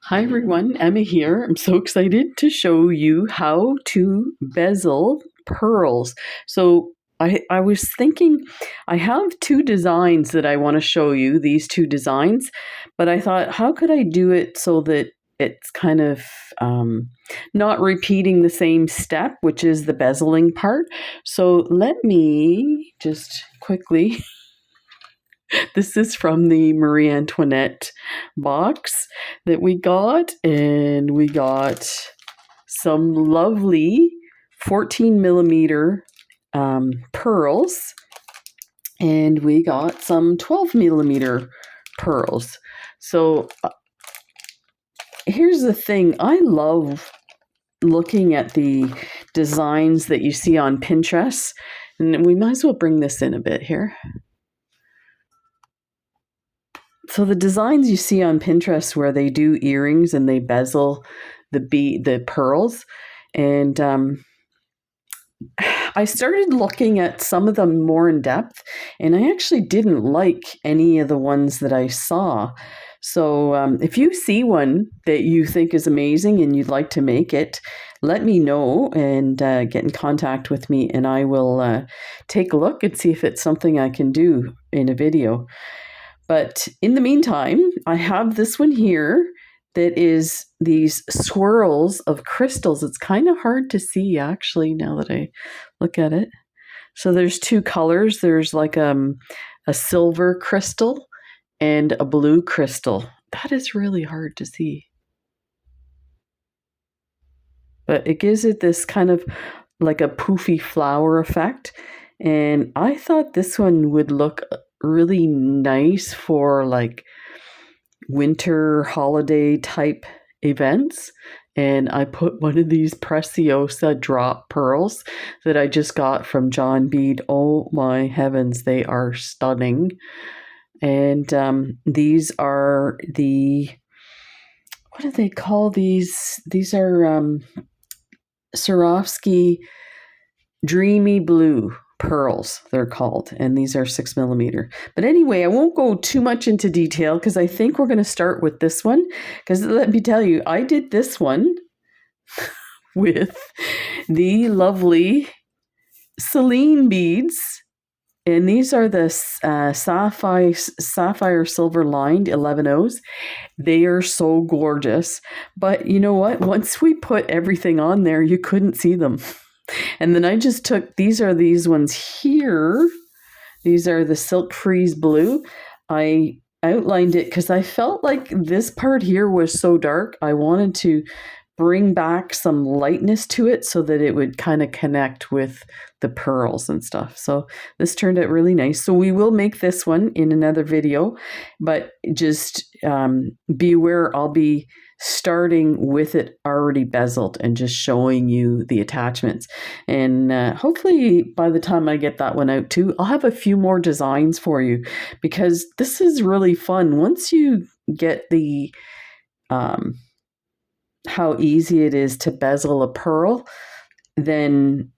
Hi everyone, Emma here. I'm so excited to show you how to bezel pearls. So I was thinking I have two designs that I want to show you, these two designs, but I thought how could I do it so that it's kind of not repeating the same step, which is the bezeling part. So let me just quickly this is from the Marie Antoinette box that we got, and we got some lovely 14 millimeter pearls, and we got some 12 millimeter pearls. So here's the thing, I love looking at the designs that you see on Pinterest, and we might as well bring this in a bit here. So the designs you see on Pinterest where they do earrings and they bezel the pearls, and I started looking at some of them more in depth, and I actually didn't like any of the ones that I saw. So if you see one that you think is amazing and you'd like to make it, let me know and get in contact with me, and I will take a look and see if it's something I can do in a video. But in the meantime, I have this one here that is these swirls of crystals. It's kind of hard to see actually now that I look at it. So there's two colors. There's like a silver crystal and a blue crystal. That is really hard to see. But it gives it this kind of like a poofy flower effect. And I thought this one would look really nice for like winter holiday type events. And I put one of these Preciosa drop pearls that I just got from John Bead. Oh my heavens, they are stunning. And these are the, what do they call these? These are Swarovski Dreamy Blue pearls, they're called, and these are 6 millimeter. But anyway, I won't go too much into detail because I think we're going to start with this one, because let me tell you, I did this one with the lovely Cylin Beads, and these are the sapphire silver lined 11Os. They are so gorgeous, but you know what, once we put everything on there, you couldn't see them. And then I just took, these are these ones here. These are the Silk Freeze Blue. I outlined it because I felt like this part here was so dark. I wanted to bring back some lightness to it so that it would kind of connect with the pearls and stuff. So this turned out really nice. So we will make this one in another video, but just be aware I'll be starting with it already bezeled and just showing you the attachments. And hopefully by the time I get that one out too, I'll have a few more designs for you, because this is really fun. Once you get the how easy it is to bezel a pearl, then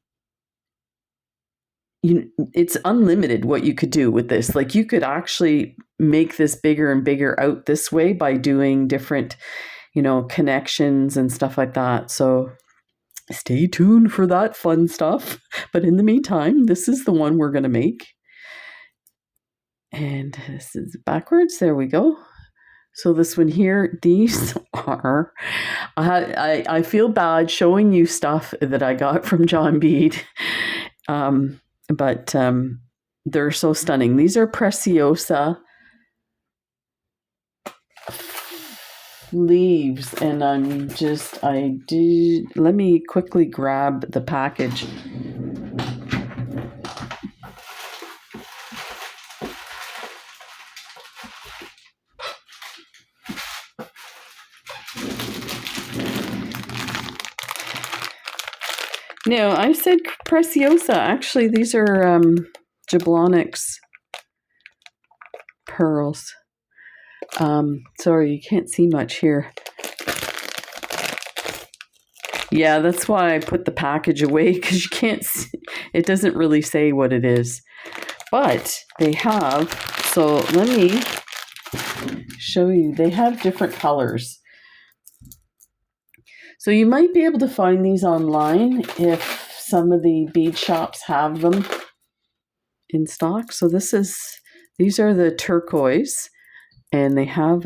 it's unlimited what you could do with this. Like you could actually make this bigger and bigger out this way by doing different connections and stuff like that. So stay tuned for that fun stuff. But in the meantime, this is the one we're going to make. And this is backwards. There we go. So this one here, these are, I feel bad showing you stuff that I got from John Bead. But they're so stunning. These are Preciosa leaves, and let me quickly grab the package. No, I said Preciosa. Actually, these are Jablonix pearls. Sorry, you can't see much here. Yeah, that's why I put the package away, because you can't see, it doesn't really say what it is. But they have, so let me show you, they have different colors. So you might be able to find these online if some of the bead shops have them in stock. So these are the turquoise, and they have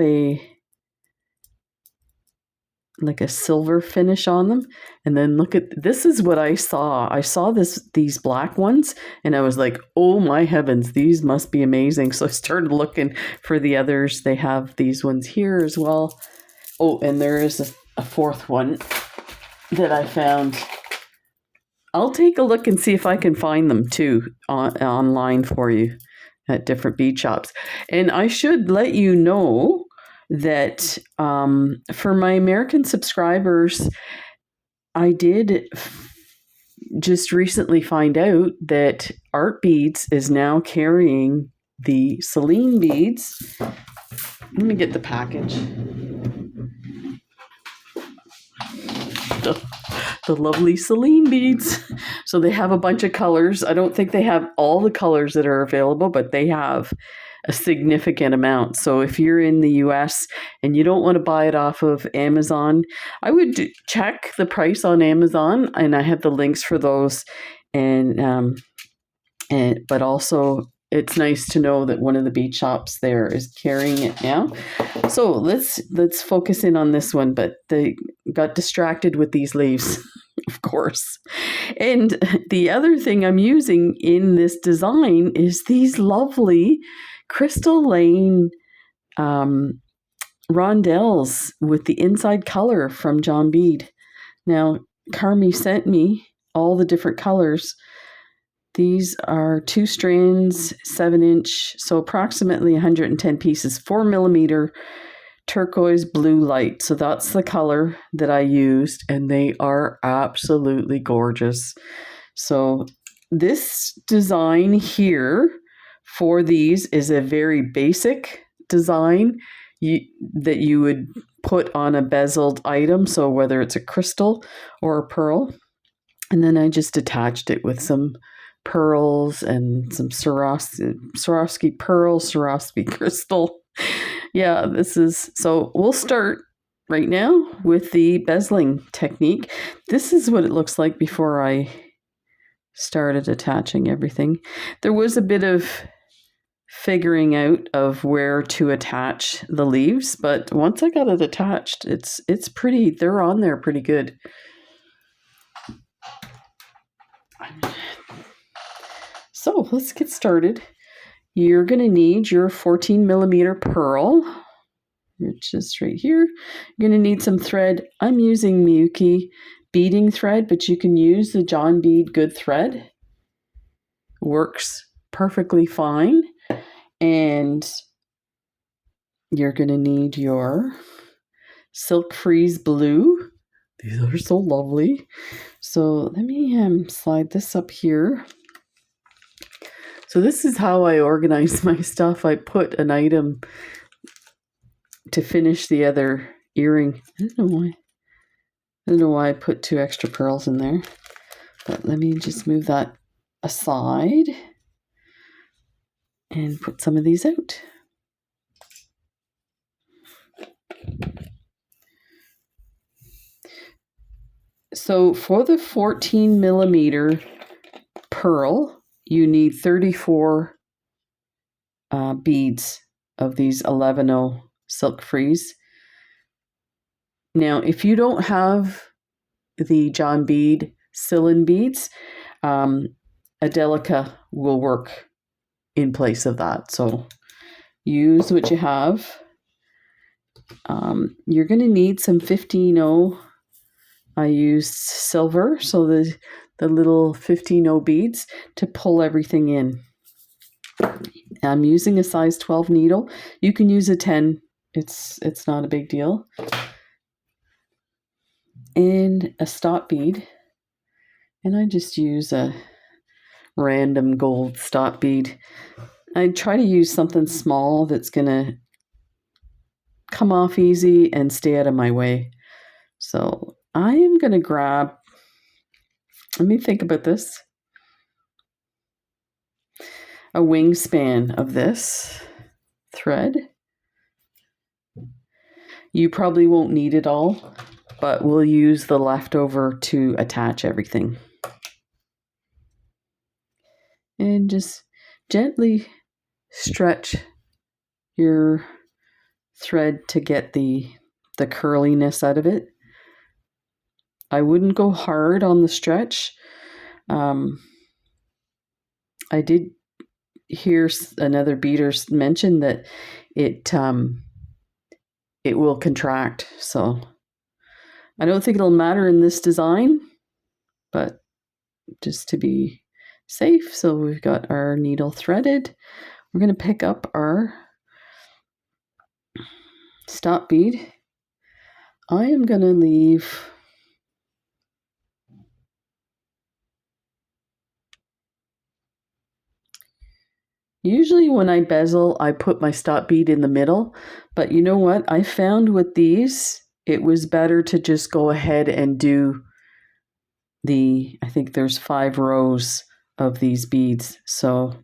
like a silver finish on them. And then look at, this is what I saw. I saw these black ones and I was like, oh my heavens, these must be amazing. So I started looking for the others. They have these ones here as well. Oh, and there is a fourth one that I found. I'll take a look and see if I can find them too online for you at different bead shops. And I should let you know that for my American subscribers, I did just recently find out that Art Beads is now carrying the Cylin Beads. Let me get the package. The lovely Cylin Beads. So they have a bunch of colors. I don't think they have all the colors that are available, but they have a significant amount. So if you're in the US and you don't want to buy it off of Amazon, I would check the price on Amazon, and I have the links for those. But also it's nice to know that one of the bead shops there is carrying it now. So let's focus in on this one, but they got distracted with these leaves, of course. And the other thing I'm using in this design is these lovely Crystal Lane rondelles with the inside color from John Bead. Now, Carmi sent me all the different colors. These are 2 strands, 7-inch, so approximately 110 pieces, 4 millimeter turquoise blue light. So that's the color that I used, and they are absolutely gorgeous. So this design here for these is a very basic design that you would put on a bezeled item. So whether it's a crystal or a pearl, and then I just attached it with some pearls and some Swarovski pearl, Swarovski crystal. Yeah, so we'll start right now with the bezeling technique. This is what it looks like before I started attaching everything. There was a bit of figuring out of where to attach the leaves, but once I got it attached, it's pretty, they're on there pretty good. So let's get started. You're going to need your 14 millimeter pearl, which is right here. You're going to need some thread. I'm using Miyuki beading thread, but you can use the John Bead good thread. Works perfectly fine. And you're going to need your Silk Freeze Blue. These are so lovely. So let me slide this up here. So this is how I organize my stuff. I put an item to finish the other earring. I don't know why I put 2 extra pearls in there. But let me just move that aside and put some of these out. So for the 14 millimeter pearl, you need 34 beads of these 11-0 Silk Freeze. Now, if you don't have the John Bead Cylin Beads, Adelica will work in place of that. So use what you have. You're going to need some 15-0. I used silver, so the little 15-0 beads to pull everything in. I'm using a size 12 needle. You can use a 10. It's not a big deal. And a stop bead. And I just use a random gold stop bead. I try to use something small that's going to come off easy and stay out of my way. So I am going to grab, let me think about this, a wingspan of this thread. You probably won't need it all. but we'll use the leftover to attach everything. And just gently stretch your thread to get the curliness out of it. I wouldn't go hard on the stretch. I did hear another beader mention that it will contract. So I don't think it'll matter in this design, but just to be safe. So we've got our needle threaded. We're going to pick up our stop bead. I am going to leave usually when I bezel, I put my stop bead in the middle, but you know what? I found with these, it was better to just go ahead and do I think there's 5 rows of these beads. So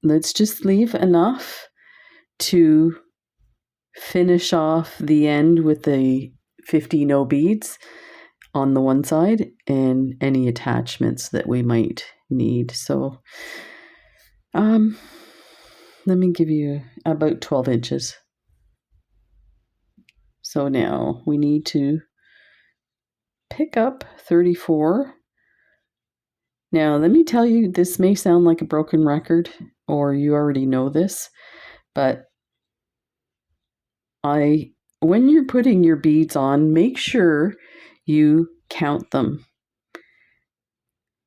let's just leave enough to finish off the end with the 50 no beads on the one side and any attachments that we might need. So let me give you about 12 inches. So now we need to pick up 34. Now, let me tell you, this may sound like a broken record, or you already know this, but when you're putting your beads on, make sure you count them.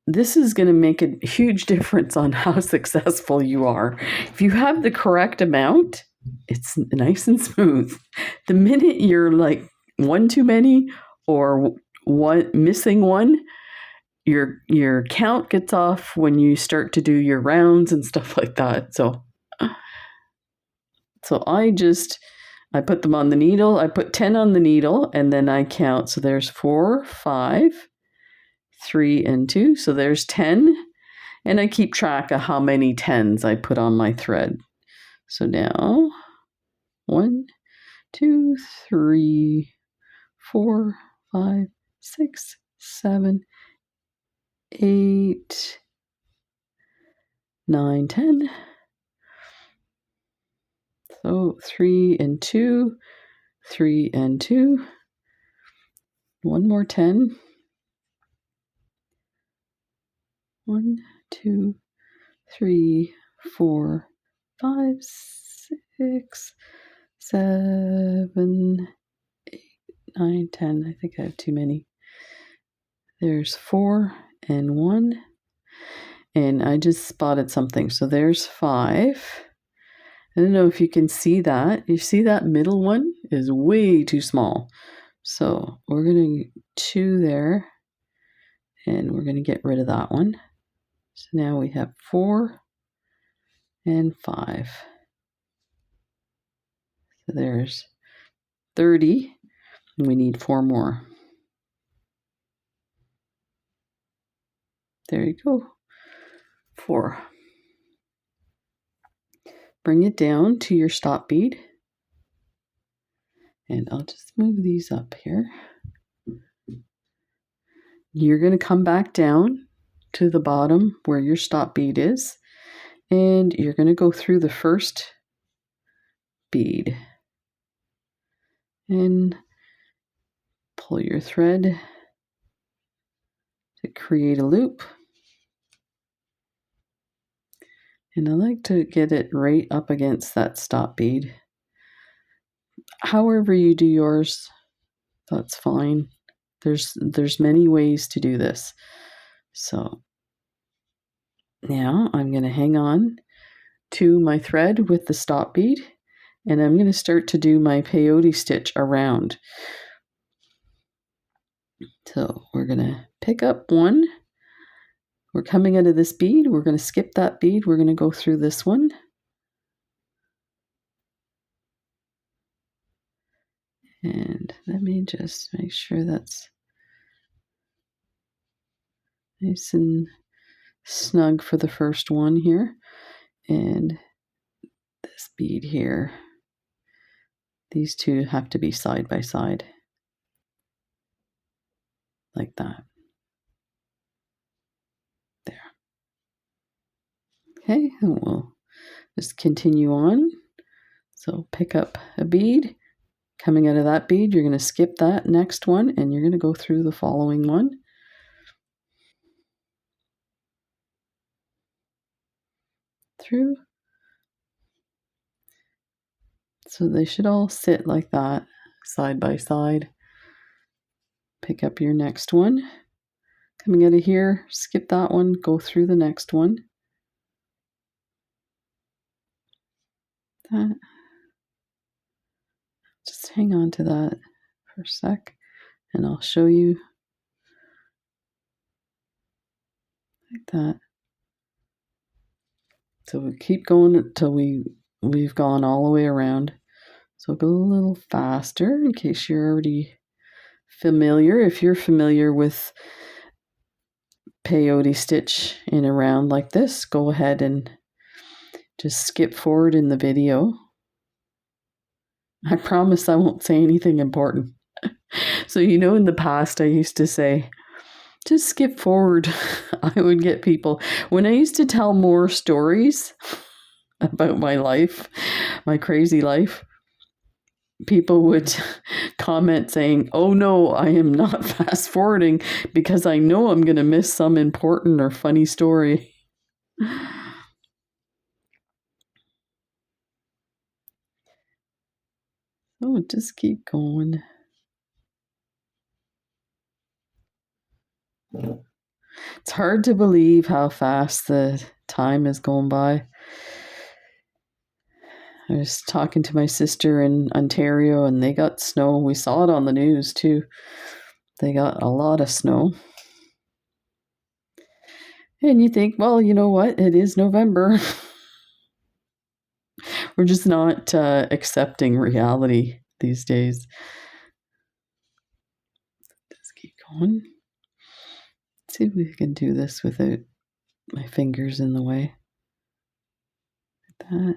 This is going to make a huge difference on how successful you are. If you have the correct amount, it's nice and smooth. The minute you're like one too many or one missing one, your count gets off when you start to do your rounds and stuff like that. So I put them on the needle. I put 10 on the needle and then I count. So there's 4, 5, 3, and 2. So there's 10. And I keep track of how many 10s I put on my thread. So now 1, 2, 3, 4, 5, 6, 7, 8, 9, 10. So 3 and 2, 3 and 2. One more 10. 1, 2, 3, 4, 5, 6, 7, 8, 9, 10. I think I have too many. There's 4 and 1. And I just spotted something. So there's 5. I don't know if you can see that. You see that middle one is way too small. So we're going to 2 there. And we're going to get rid of that one. So now we have 4 and 5. So there's 30. And we need 4 more. There you go. 4. Bring it down to your stop bead. And I'll just move these up here. You're going to come back down to the bottom where your stop bead is. And you're going to go through the first bead. And pull your thread to create a loop. And I like to get it right up against that stop bead. However you do yours, that's fine. There's many ways to do this. So now I'm going to hang on to my thread with the stop bead, and I'm going to start to do my peyote stitch around. So we're going to pick up 1. We're coming out of this bead. We're going to skip that bead. We're going to go through this one. And let me just make sure that's nice and snug for the first one here. And this bead here. These two have to be side by side. like that. There. Okay, and we'll just continue on. So pick up a bead. Coming out of that bead, you're going to skip that next one and you're going to go through the following one. Through. So they should all sit like that, side by side. Pick up your next one. Coming out of here, skip that one, go through the next one. That. Just hang on to that for a sec and I'll show you like that. So we keep going until we've gone all the way around. So go a little faster in case you're already familiar. If you're familiar with peyote stitch in a round like this, go ahead and just skip forward in the video. I promise I won't say anything important. So, you know, in the past, I used to say, just skip forward. I would get people, when I used to tell more stories about my life, my crazy life, people would comment saying, oh no, I am not fast forwarding because I know I'm going to miss some important or funny story. Oh, just keep going. It's hard to believe how fast the time is going by. I was talking to my sister in Ontario and they got snow. We saw it on the news too. They got a lot of snow. And you think, well, you know what? It is November. We're just not accepting reality these days. Just keep going. Let's see if we can do this without my fingers in the way. Like that.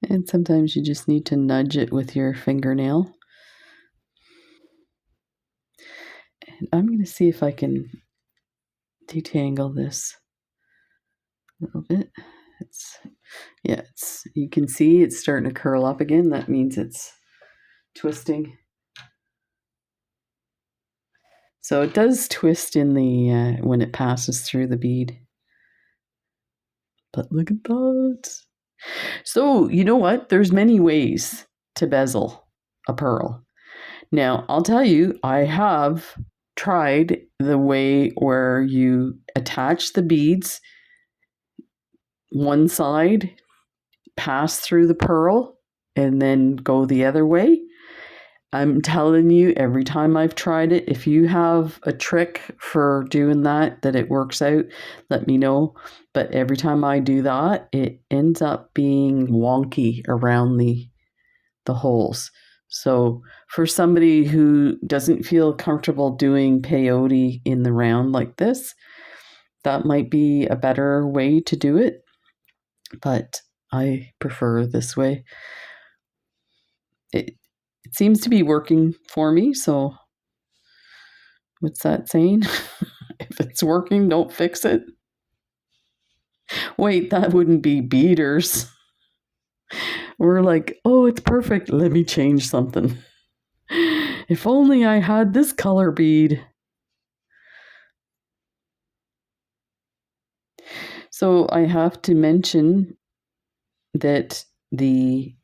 And sometimes you just need to nudge it with your fingernail. And I'm going to see if I can detangle this a little bit. You can see it's starting to curl up again. That means it's twisting. So it does twist in the when it passes through the bead. But look at that. So you know what? There's many ways to bezel a pearl. Now, I'll tell you, I have tried the way where you attach the beads one side, pass through the pearl, and then go the other way. I'm telling you, every time I've tried it, if you have a trick for doing that it works out, let me know. But every time I do that, it ends up being wonky around the holes. So for somebody who doesn't feel comfortable doing peyote in the round like this, that might be a better way to do it. But I prefer this way. It seems to be working for me, so what's that saying? If it's working, don't fix it. Wait, that wouldn't be beaders. We're like, oh, it's perfect. Let me change something. If only I had this color bead. So I have to mention that the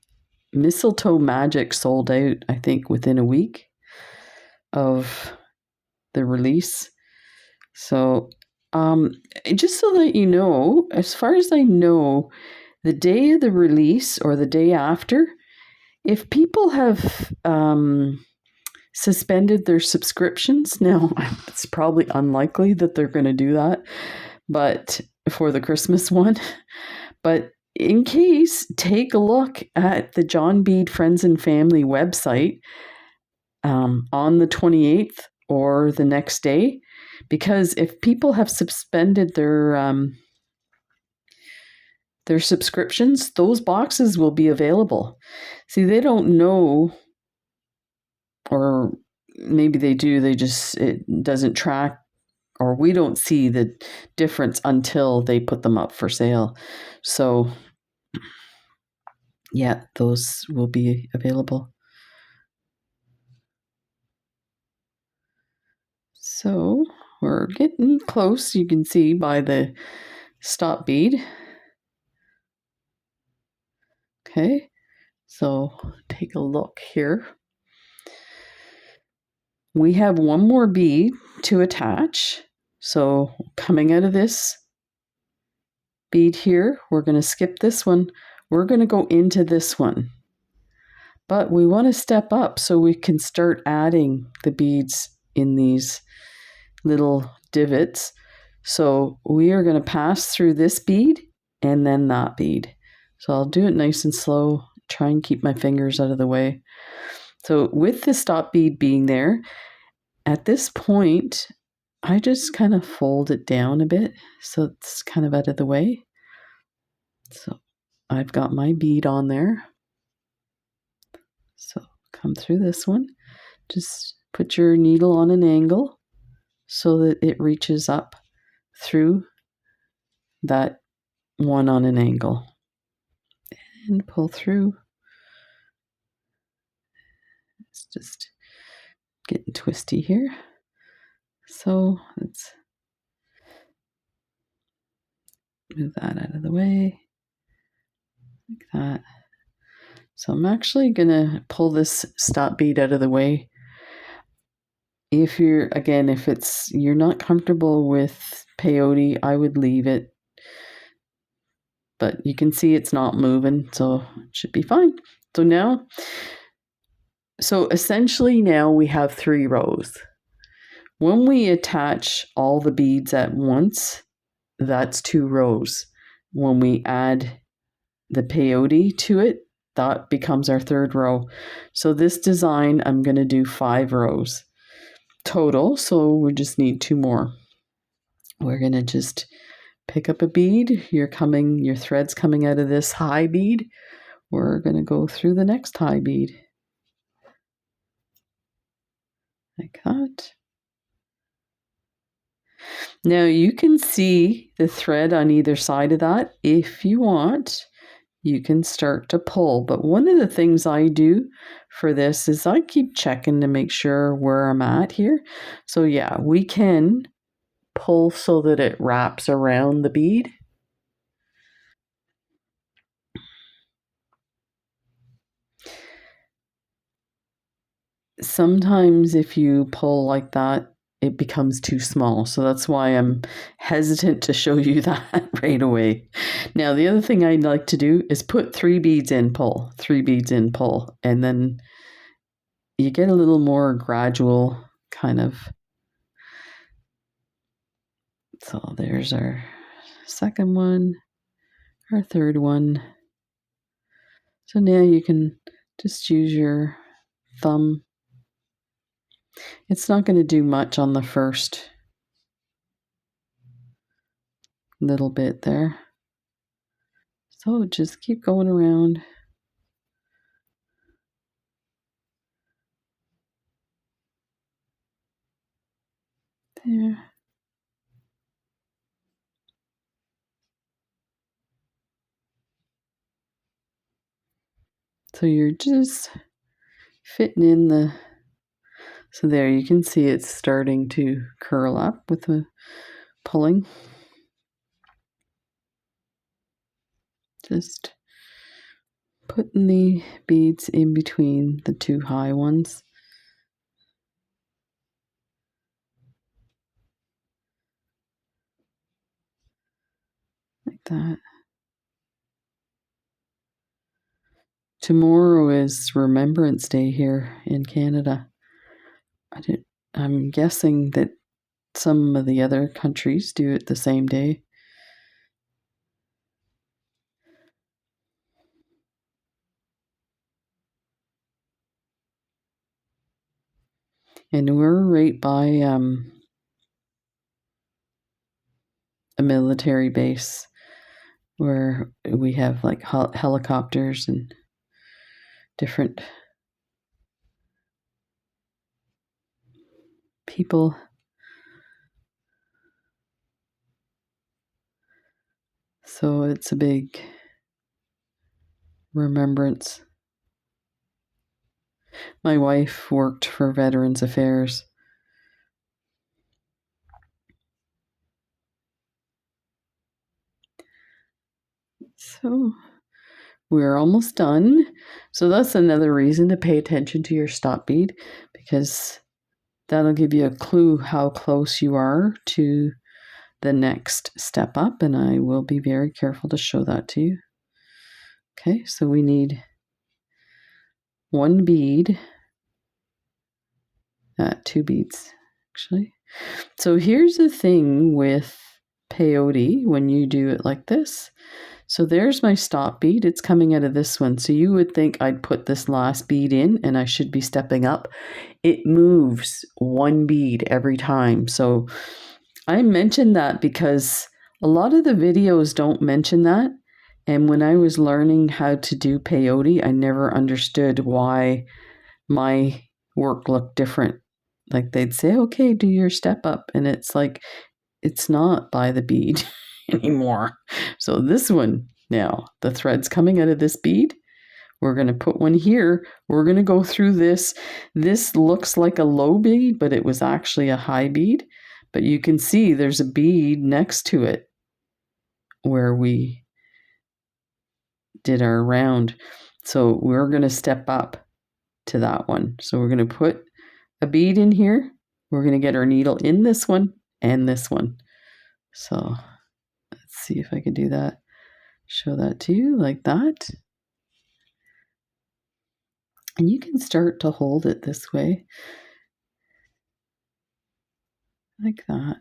Mistletoe Magic sold out, I think, within a week of the release. So just so that you know, as far as I know, the day of the release or the day after, if people have suspended their subscriptions, now it's probably unlikely that they're going to do that, but for the Christmas one, but in case, take a look at the John Bead Friends and Family website on the 28th or the next day, because if people have suspended their their subscriptions, those boxes will be available. See, they don't know, or maybe they do, it doesn't track, or we don't see the difference until they put them up for sale. So yeah, those will be available. So we're getting close, you can see by the stop bead. Okay, so take a look here. We have one more bead to attach. So coming out of this bead here, we're going to skip this one. We're going to go into this one. But we want to step up so we can start adding the beads in these little divots. So we are going to pass through this bead and then that bead. So I'll do it nice and slow, try and keep my fingers out of the way. So with the stop bead being there, at this point, I just kind of fold it down a bit so it's kind of out of the way. So I've got my bead on there. So come through this one. Just put your needle on an angle so that it reaches up through that one on an angle. And pull through. It's just getting twisty here. So let's move that out of the way. Like that. So I'm actually going to pull this stop bead out of the way. If you're not comfortable with peyote, I would leave it. But you can see it's not moving, so it should be fine. So essentially now we have 3 rows. When we attach all the beads at once, that's 2 rows. When we add the peyote to it, that becomes our 3rd row. So this design, I'm going to do 5 rows total, so we just need 2 more. We're going to just pick up a bead. Your thread's coming out of this high bead. We're going to go through the next high bead. Like that. Now you can see the thread on either side of that. If you want, you can start to pull. But one of the things I do for this is I keep checking to make sure where I'm at here. So yeah, we can pull so that it wraps around the bead. Sometimes if you pull like that, it becomes too small. So that's why I'm hesitant to show you that right away. Now, the other thing I'd like to do is put 3 beads in, pull, 3 beads in, pull, and then you get a little more gradual kind of. So there's our second one, our third one. So now you can just use your thumb. It's not going to do much on the first little bit there. So just keep going around. There. So you're just fitting in the, so there you can see it's starting to curl up with the pulling. Just putting the beads in between the 2 high ones. Like that. Tomorrow is Remembrance Day here in Canada. I'm guessing that some of the other countries do it the same day. And we're right by a military base. where we have like helicopters and different people. So it's a big remembrance. My wife worked for Veterans Affairs. So we're almost done. So that's another reason to pay attention to your stop bead, because that'll give you a clue how close you are to the next step up, and I will be very careful to show that to you. Okay, so we need one bead, 2 beads actually. So here's the thing with peyote when you do it like this. So there's my stop bead. It's coming out of this one. So you would think I'd put this last bead in and I should be stepping up. It moves one bead every time. So I mentioned that because a lot of the videos don't mention that. And when I was learning how to do peyote, I never understood why my work looked different. Like they'd say, okay, do your step up. And it's like, it's not by the bead anymore. So this one now, the thread's coming out of this bead. We're going to put one here. We're going to go through this. This looks like a low bead, but it was actually a high bead. But you can see there's a bead next to it where we did our round. So we're going to step up to that one. So we're going to put a bead in here. We're going to get our needle in this one and this one. So let's see if I can do that. Show that to you like that. And you can start to hold it this way. Like that.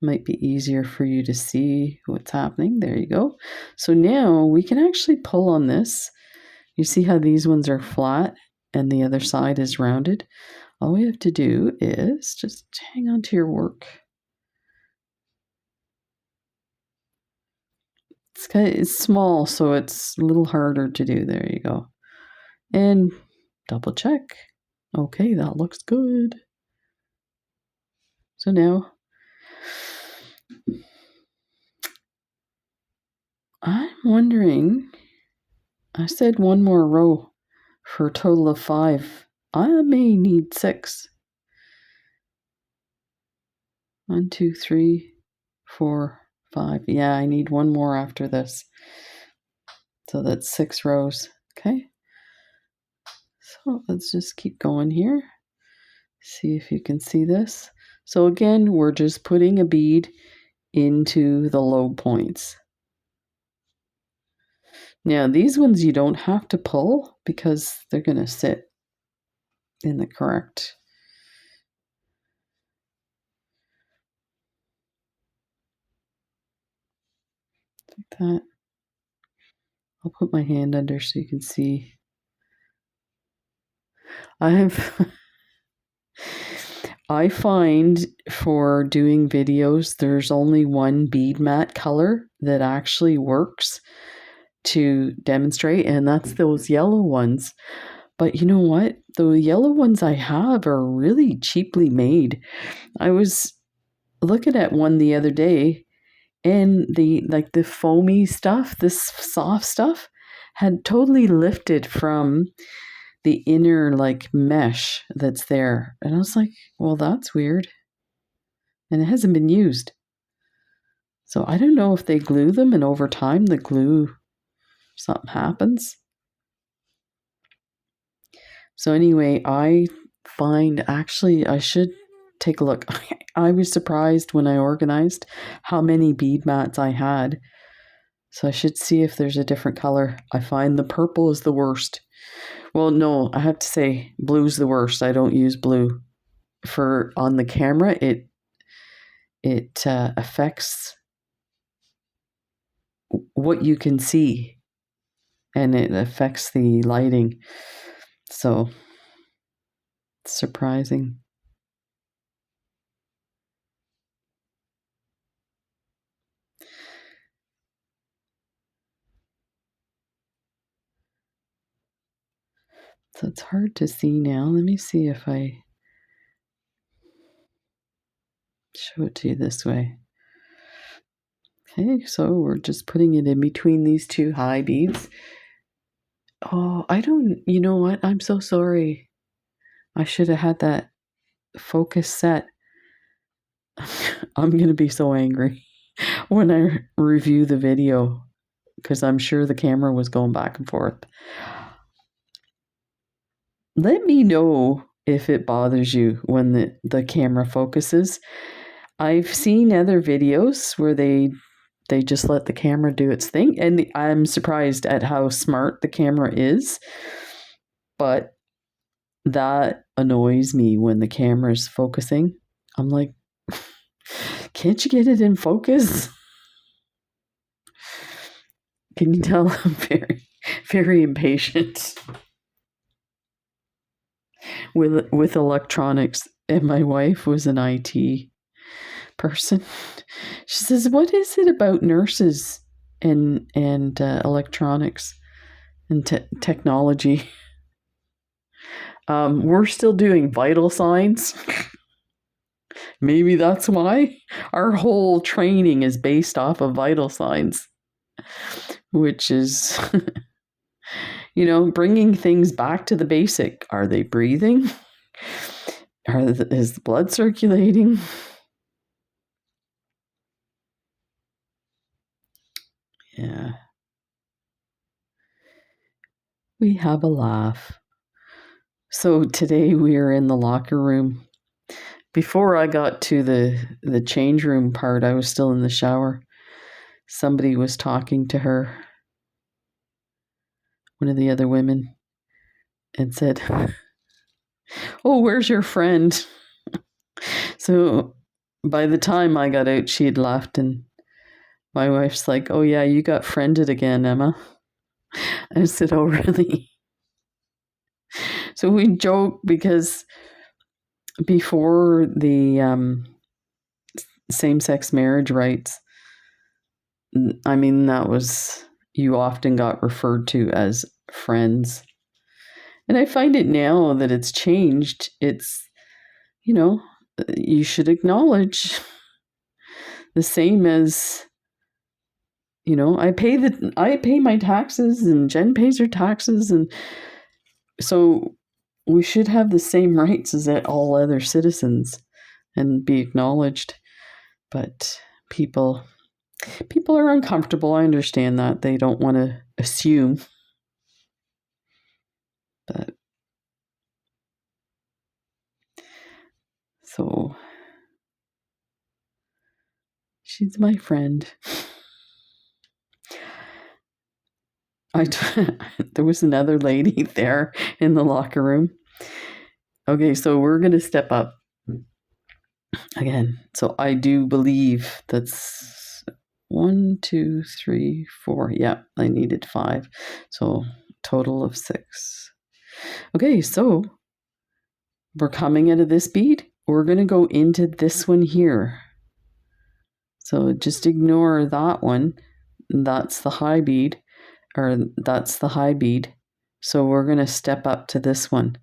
Might be easier for you to see what's happening. There you go. So now we can actually pull on this. You see how these ones are flat and the other side is rounded? All we have to do is just hang on to your work. It's small, so it's a little harder to do. There you go. And double check. Okay, that looks good. So now I'm wondering, I said one more row for a total of 5. I may need 6. 1, 2, 3, 4, 5. Yeah, I need one more after this. So that's 6 rows. Okay. So let's just keep going here. See if you can see this. So again, we're just putting a bead into the low points. Now these ones you don't have to pull because they're going to sit in the correct. Like that. I'll put my hand under so you can see. I find for doing videos, there's only one bead mat color that actually works to demonstrate, and that's those yellow ones. But you know what? The yellow ones I have are really cheaply made. I was looking at one the other day, and the foamy stuff, this soft stuff, had totally lifted from the inner like mesh that's there. And I was like, well, that's weird. And it hasn't been used. So I don't know if they glue them and over time the glue, something happens. So anyway, I find actually I should take a look. I was surprised when I organized how many bead mats I had. So I should see if there's a different color. I find the purple is the worst. Well, no, I have to say blue's the worst. I don't use blue. For on the camera, it affects what you can see, and it affects the lighting. So it's surprising. So it's hard to see now. Let me see if I show it to you this way. Okay, so we're just putting it in between these two high beads. Oh, you know what? I'm so sorry. I should have had that focus set. I'm going to be so angry when I review the video because I'm sure the camera was going back and forth. Let me know if it bothers you when the camera focuses. I've seen other videos where they just let the camera do its thing, and I'm surprised at how smart the camera is, but that annoys me when the camera's focusing. I'm like, can't you get it in focus? Can you tell I'm very, very impatient with electronics? And my wife was an IT person. She says, "What is it about nurses and electronics and technology?" We're still doing vital signs. Maybe that's why our whole training is based off of vital signs, which is, bringing things back to the basic. Are they breathing? Is the blood circulating? Yeah. We have a laugh. So today we are in the locker room. Before I got to the change room part, I was still in the shower. Somebody was talking to her, one of the other women, and said, "Oh, where's your friend?" So by the time I got out, she had left, and my wife's like, "Oh yeah, you got friended again, Emma." I said, "Oh really?" So we joke because before the same-sex marriage rights, I mean, that was, you often got referred to as friends. And I find it now that it's changed. It's, you should acknowledge the same as, I pay my taxes and Jen pays her taxes. And so we should have the same rights as all other citizens and be acknowledged. But people are uncomfortable. I understand that. They don't want to assume. But so she's my friend. There was another lady there in the locker room. Okay, so we're going to step up again. So I do believe that's 1, 2, 3, 4. Yeah, I needed 5. So total of 6. Okay, so we're coming out of this bead. We're going to go into this one here. So just ignore that one. That's the high bead, or that's the high bead. So we're going to step up to this one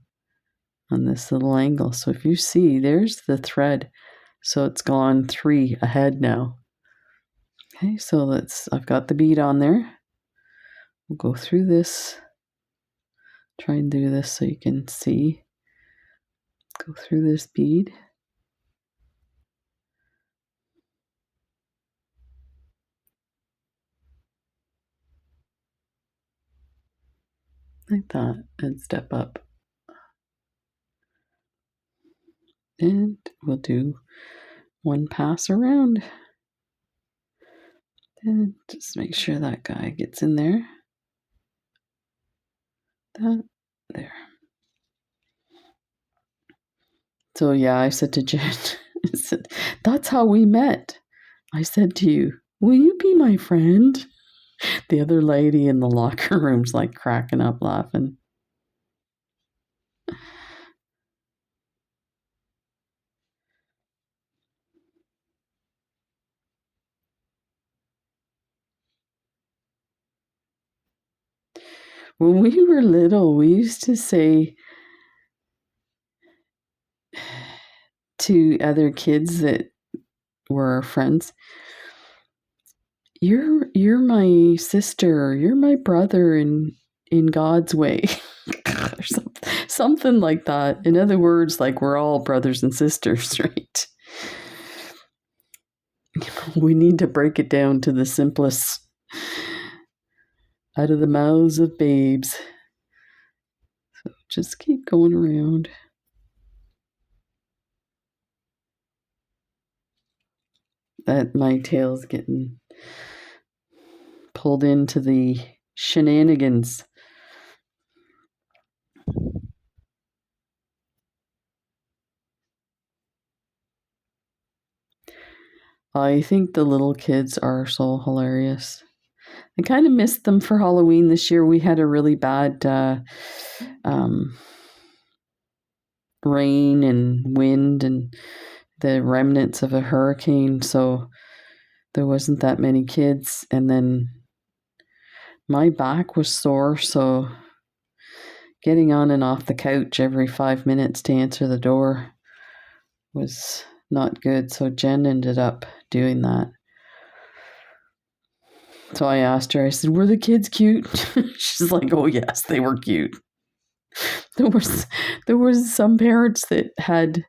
on this little angle. So if you see, there's the thread. So it's gone 3 ahead now. Okay, so I've got the bead on there. We'll go through this. Try and do this so you can see. Go through this bead. Like that, and step up. And we'll do 1 pass around. And just make sure that guy gets in there. That, there. So yeah, I said to Jen, I said, "That's how we met." I said to you, "Will you be my friend?" The other lady in the locker room's like cracking up laughing. When we were little, we used to say to other kids that were our friends, you're my sister, you're my brother in God's way. Or something like that. In other words, like we're all brothers and sisters, right? We need to break it down to the simplest out of the mouths of babes. So just keep going around. That my tail's getting pulled into the shenanigans. I think the little kids are so hilarious. I kind of missed them for Halloween this year. We had a really bad rain and wind and the remnants of a hurricane, so there wasn't that many kids. And then my back was sore, so getting on and off the couch every 5 minutes to answer the door was not good. So Jen ended up doing that. So I asked her, I said, were the kids cute? She's like, oh yes, they were cute. There was some parents that had,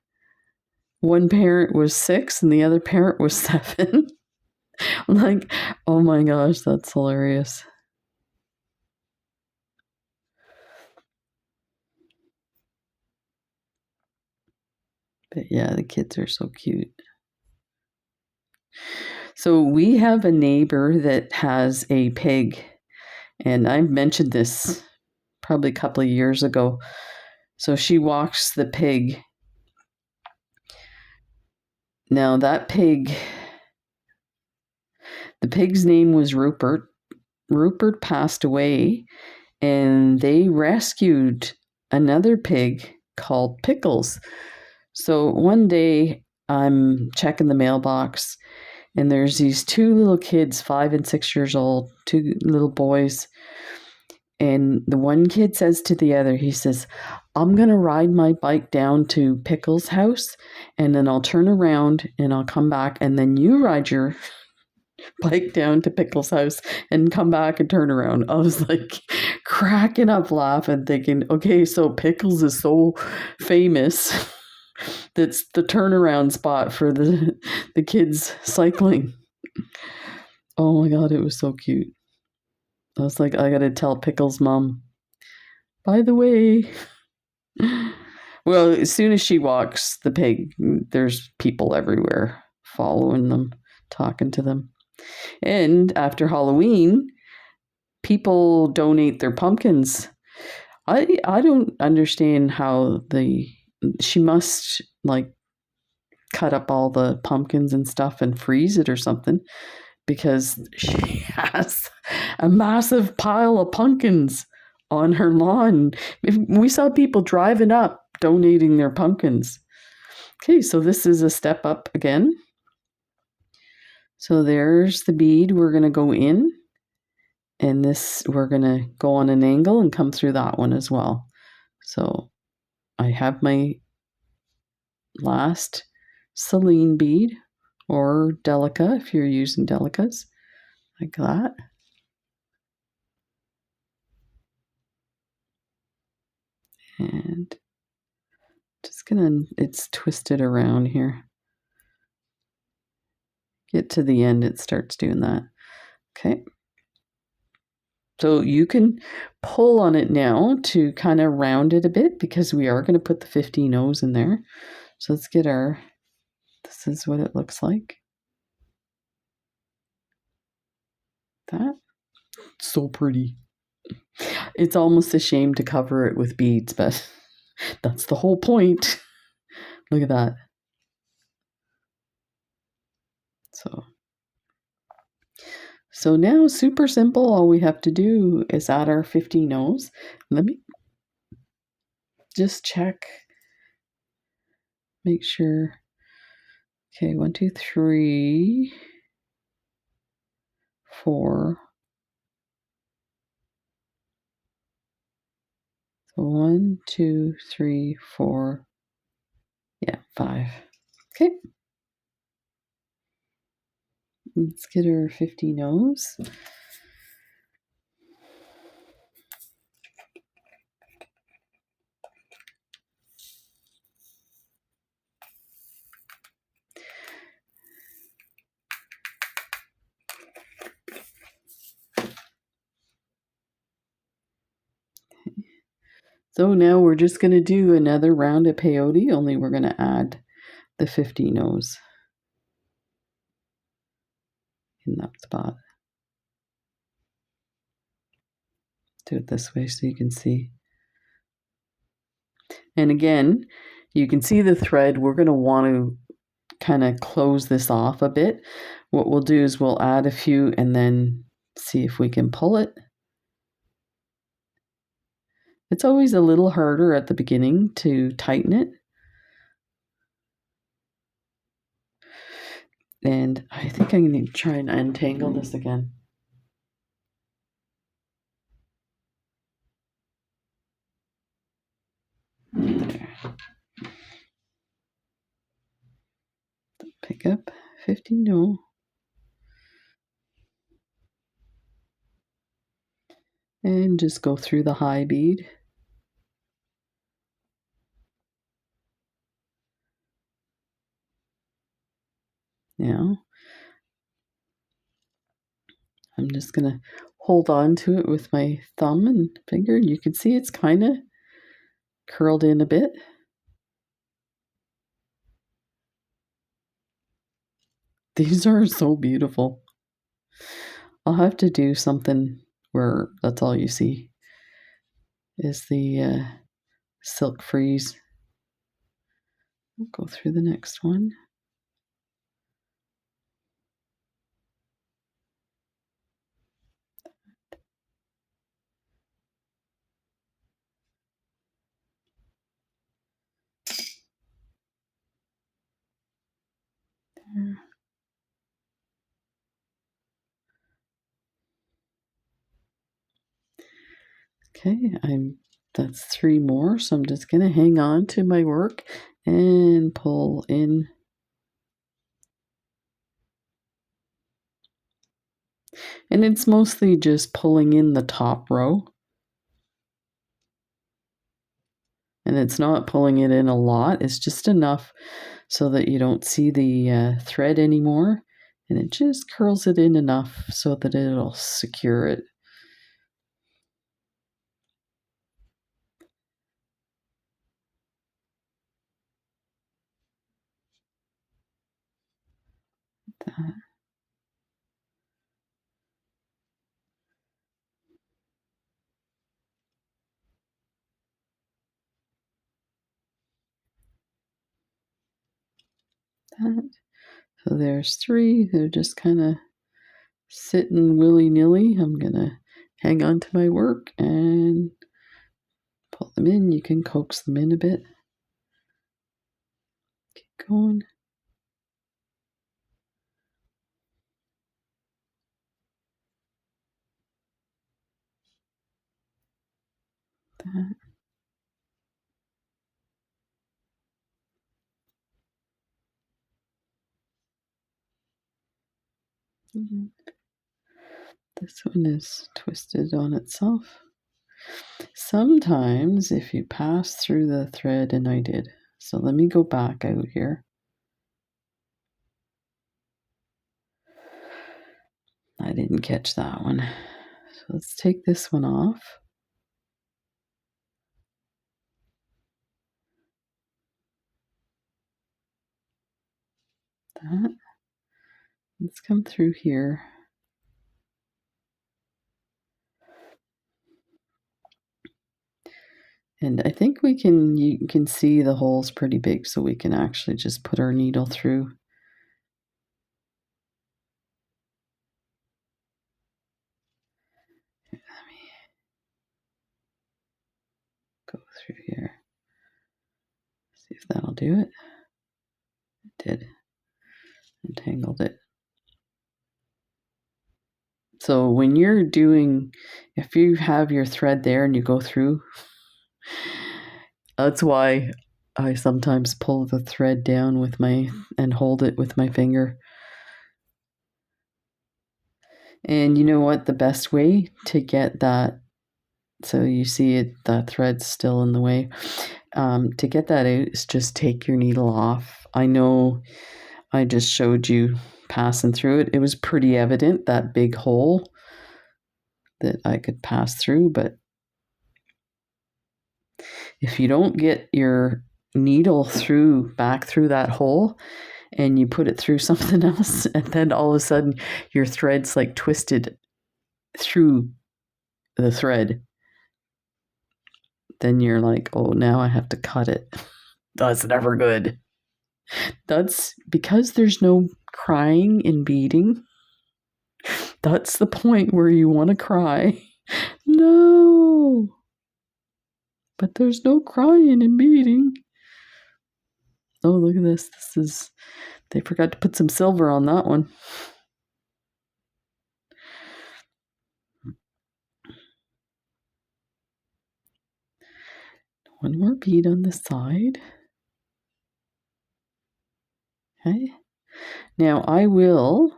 one parent was 6 and the other parent was 7. I'm like, oh my gosh, that's hilarious. But yeah, the kids are so cute. So we have a neighbor that has a pig, and I mentioned this probably a couple of years ago. So she walks the pig. Now that pig, the pig's name was Rupert. Rupert passed away, and they rescued another pig called Pickles. So one day I'm checking the mailbox, and there's these 2 little kids, 5 and 6 years old, 2 little boys. And the one kid says to the other, he says, I'm going to ride my bike down to Pickles' house, and then I'll turn around and I'll come back, and then you ride your bike down to Pickles' house and come back and turn around. I was like cracking up laughing, thinking, okay, so Pickles is so famous. That's the turnaround spot for the kids cycling. Oh my God, it was so cute. I was like, I gotta tell Pickles' mom, by the way. Well, as soon as she walks the pig, there's people everywhere following them, talking to them. And after Halloween, people donate their pumpkins. I don't understand how she must like cut up all the pumpkins and stuff and freeze it or something, because she has a massive pile of pumpkins on her lawn. We saw people driving up donating their pumpkins. Okay, so this is a step up again. So there's the bead. We're going to go in, and this we're going to go on an angle and come through that one as well. So I have my last Cylin bead, or Delica if you're using Delicas, like that. And just it's twisted around here. Get to the end, it starts doing that. Okay. So you can pull on it now to kind of round it a bit, because we are going to put the 15 O's in there. So let's get this is what it looks like. That. So pretty. It's almost a shame to cover it with beads, but that's the whole point. Look at that. So now, super simple. All we have to do is add our 15 O's. Let me just check. Make sure. Okay, 1, 2, 3, 4. So 1, 2, 3, 4. Yeah, 5. Okay. Let's get our 50 nose. So now we're just going to do another round of peyote, only we're going to add the 50 nose in that spot. Do it this way so you can see. And again, you can see the thread. We're going to want to kind of close this off a bit. What we'll do is we'll add a few and then see if we can pull it. It's always a little harder at the beginning to tighten it. And I think I'm going to try and untangle this again. There. Pick up 50 no. And just go through the high bead. Now, I'm just going to hold on to it with my thumb and finger. You can see it's kind of curled in a bit. These are so beautiful. I'll have to do something where that's all you see is the silk freeze. I'll go through the next one. There. Okay, that's 3 more, so I'm just going to hang on to my work and pull in. And it's mostly just pulling in the top row. And it's not pulling it in a lot, it's just enough so that you don't see the thread anymore. And it just curls it in enough so that it'll secure it. That. That. So there's 3. They're just kind of sitting willy-nilly. I'm going to hang on to my work and pull them in. You can coax them in a bit. Keep going. That. This one is twisted on itself. Sometimes if you pass through the thread, and I did. So let me go back out here. I didn't catch that one. So let's take this one off. That. Let's come through here. And I think you can see the hole's pretty big, so we can actually just put our needle through. Let me go through here. See if that'll do it. It did. Entangled it. So when you're doing, if you have your thread there and you go through, That's why I sometimes pull the thread down and hold it with my finger. And you know what? The best way to get that, so you see it, that thread's still in the way. To get that out is just take your needle off. I know I just showed you passing through it. It was pretty evident, that big hole that I could pass through, but if you don't get your needle back through that hole and you put it through something else, and then all of a sudden your thread's like twisted through the thread, then you're like, oh, now I have to cut it. That's never good. That's because there's no crying in beading. That's the point where you want to cry. No. But there's no crying in beading. Oh, look at this. They forgot to put some silver on that one. One more bead on the side. Okay. Now I will,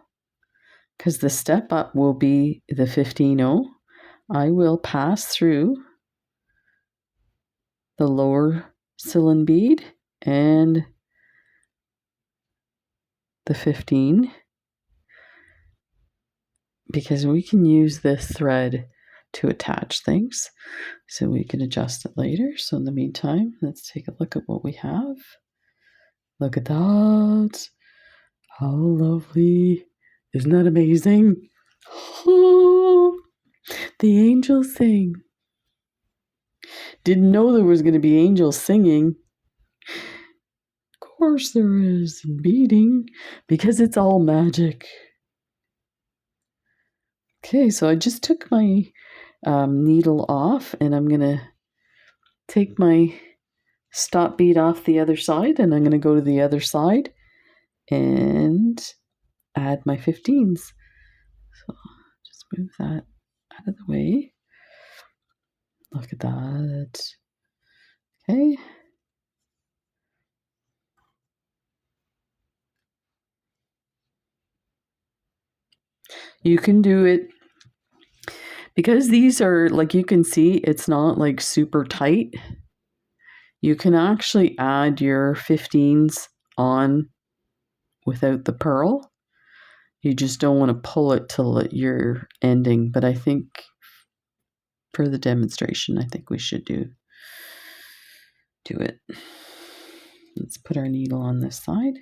because the step up will be the 15-0, I will pass through the lower Cylin bead and the 15, because we can use this thread to attach things, so we can adjust it later. So in the meantime, let's take a look at what we have. Look at that. How lovely. Isn't that amazing? Oh, the angels sing. Didn't know there was going to be angels singing. Of course there is in beading, because it's all magic. Okay, so I just took my needle off, and I'm going to take my stop bead off the other side, and I'm going to go to the other side and add my 15s. So just move that out of the way. Look at that. Okay. You can do it, because these are, like, you can see it's not like super tight. You can actually add your 15s on without the pearl. You just don't want to pull it till you're ending. But I think for the demonstration, I think we should do it. Let's put our needle on this side.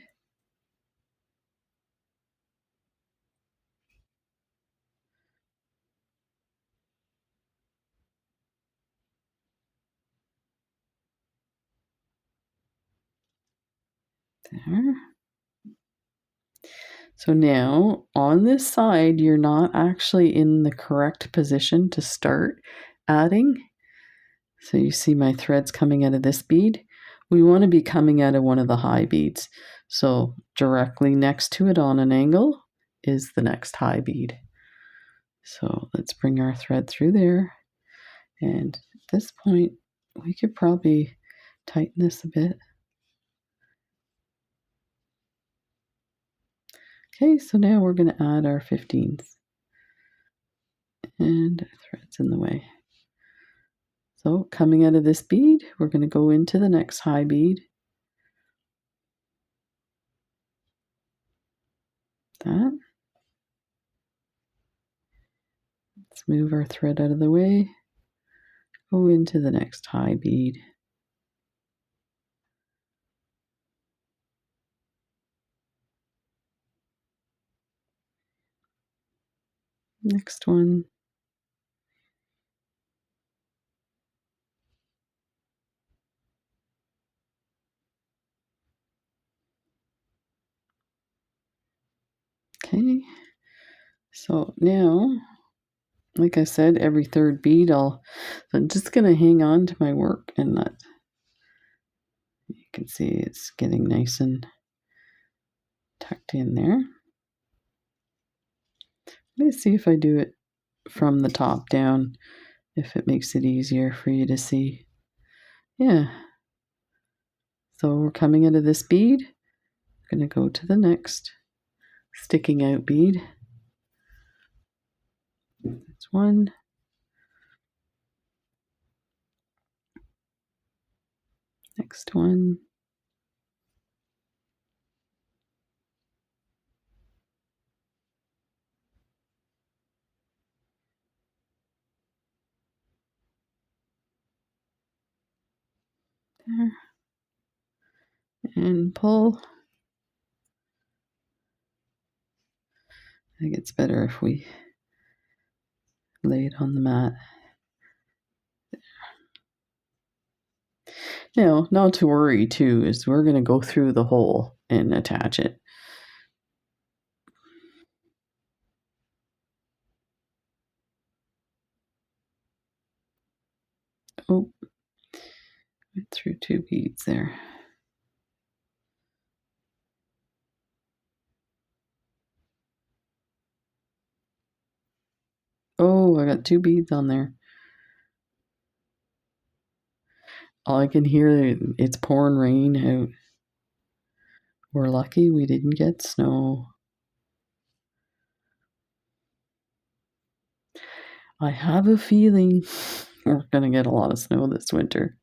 There. So now on this side, you're not actually in the correct position to start adding. So you see my threads coming out of this bead. We want to be coming out of one of the high beads. So directly next to it on an angle is the next high bead. So let's bring our thread through there. And at this point, we could probably tighten this a bit. Okay, so now we're going to add our 15s. And our thread's in the way. So coming out of this bead, we're going to go into the next high bead. That. Let's move our thread out of the way. Go into the next high bead. Next one. Okay. So now, like I said, every third bead I'm just going to hang on to my work, and that you can see it's getting nice and tucked in there. Let's see if I do it from the top down, if it makes it easier for you to see. Yeah. So we're coming out of this bead. I'm going to go to the next sticking out bead. That's one. Next one. There. And pull. I think it's better if we lay it on the mat. Now, not to worry too, is we're going to go through the hole and attach it. Oh, went through 2 beads there. Oh, I got 2 beads on there. All I can hear, it's pouring rain out. We're lucky we didn't get snow. I have a feeling we're going to get a lot of snow this winter.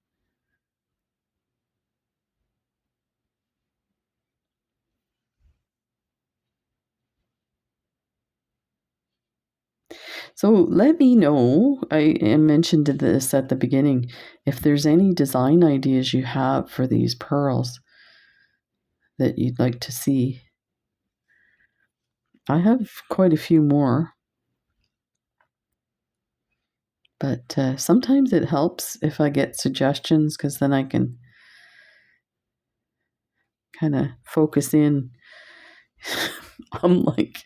So let me know, I mentioned this at the beginning, if there's any design ideas you have for these pearls that you'd like to see. I have quite a few more. But sometimes it helps if I get suggestions, because then I can kind of focus in. I'm like,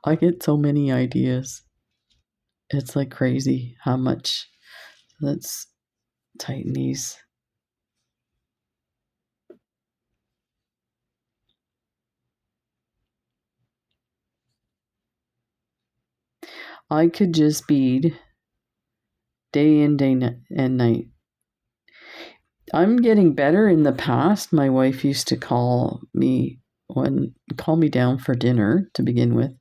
I get so many ideas. It's like crazy how much. Let's tighten these. I could just bead day in, and night. I'm getting better. In the past, my wife used to call me down for dinner to begin with,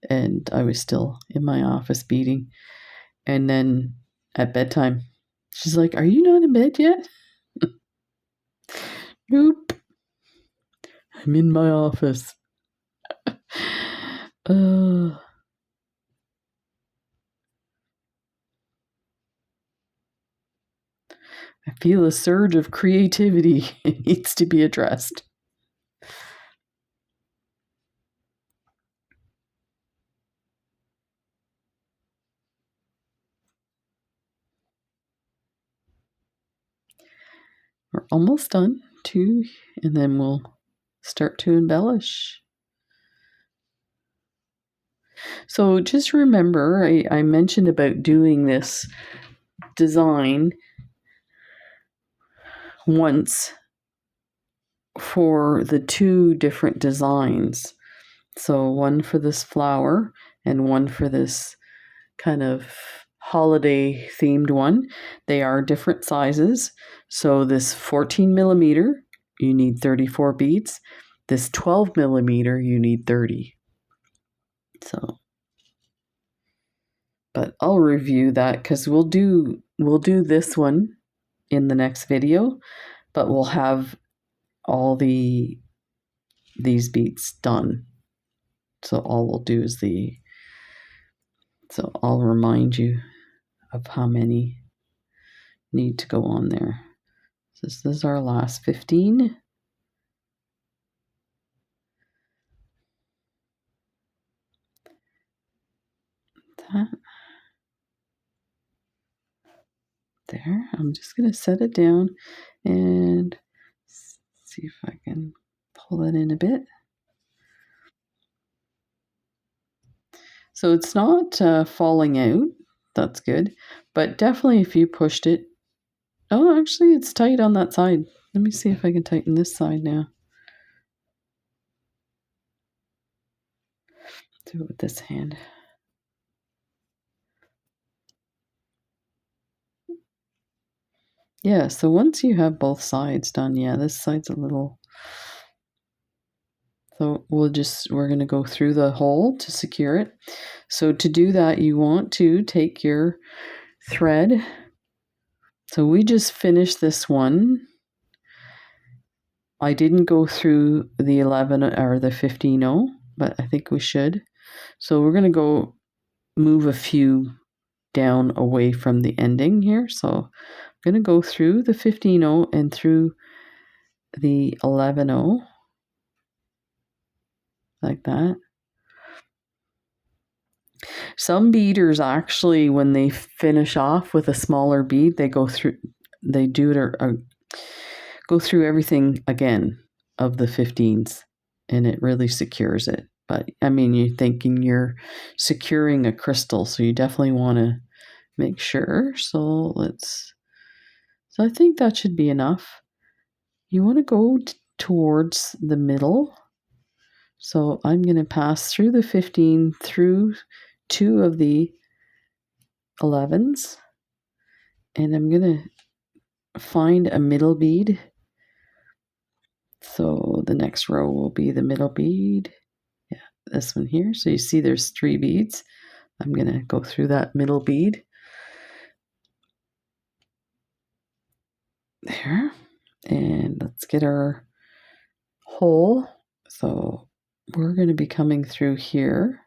and I was still in my office beading. And then at bedtime, she's like, "Are you not in bed yet?" Nope. I'm in my office. I feel a surge of creativity. It needs to be addressed. We're almost done, too, and then we'll start to embellish. So just remember, I mentioned about doing this design once for the 2 different designs. So one for this flower and one for this kind of holiday themed one. They are different sizes. So this 14 millimeter, you need 34 beads. This 12 millimeter, you need 30. So, but I'll review that, because we'll do this one in the next video, but we'll have all these beads done. So all we'll do is so I'll remind you of how many need to go on there. So this is our last 15. That. There. I'm just going to set it down and see if I can pull it in a bit. So it's not falling out. That's good. But definitely if you pushed it. Oh, actually it's tight on that side. Let me see if I can tighten this side now. Do it with this hand. Yeah, so once you have both sides done, yeah, this side's a little... So we're going to go through the hole to secure it. So to do that, you want to take your thread. So we just finished this one. I didn't go through the 11 or the 15-0, but I think we should. So we're going to go move a few down away from the ending here. So I'm going to go through the 15-0 and through the 11-0 like that. Some beaders actually, when they finish off with a smaller bead, they go through everything again of the 15s, and it really secures it. But I mean, you're thinking you're securing a crystal, so you definitely want to make sure. So I think that should be enough. You want to go towards the middle. So I'm going to pass through the 15 through 2 of the 11s, and I'm going to find a middle bead. So the next row will be the middle bead. Yeah, this one here. So you see there's 3 beads. I'm going to go through that middle bead. There. And let's get our hole. So we're going to be coming through here.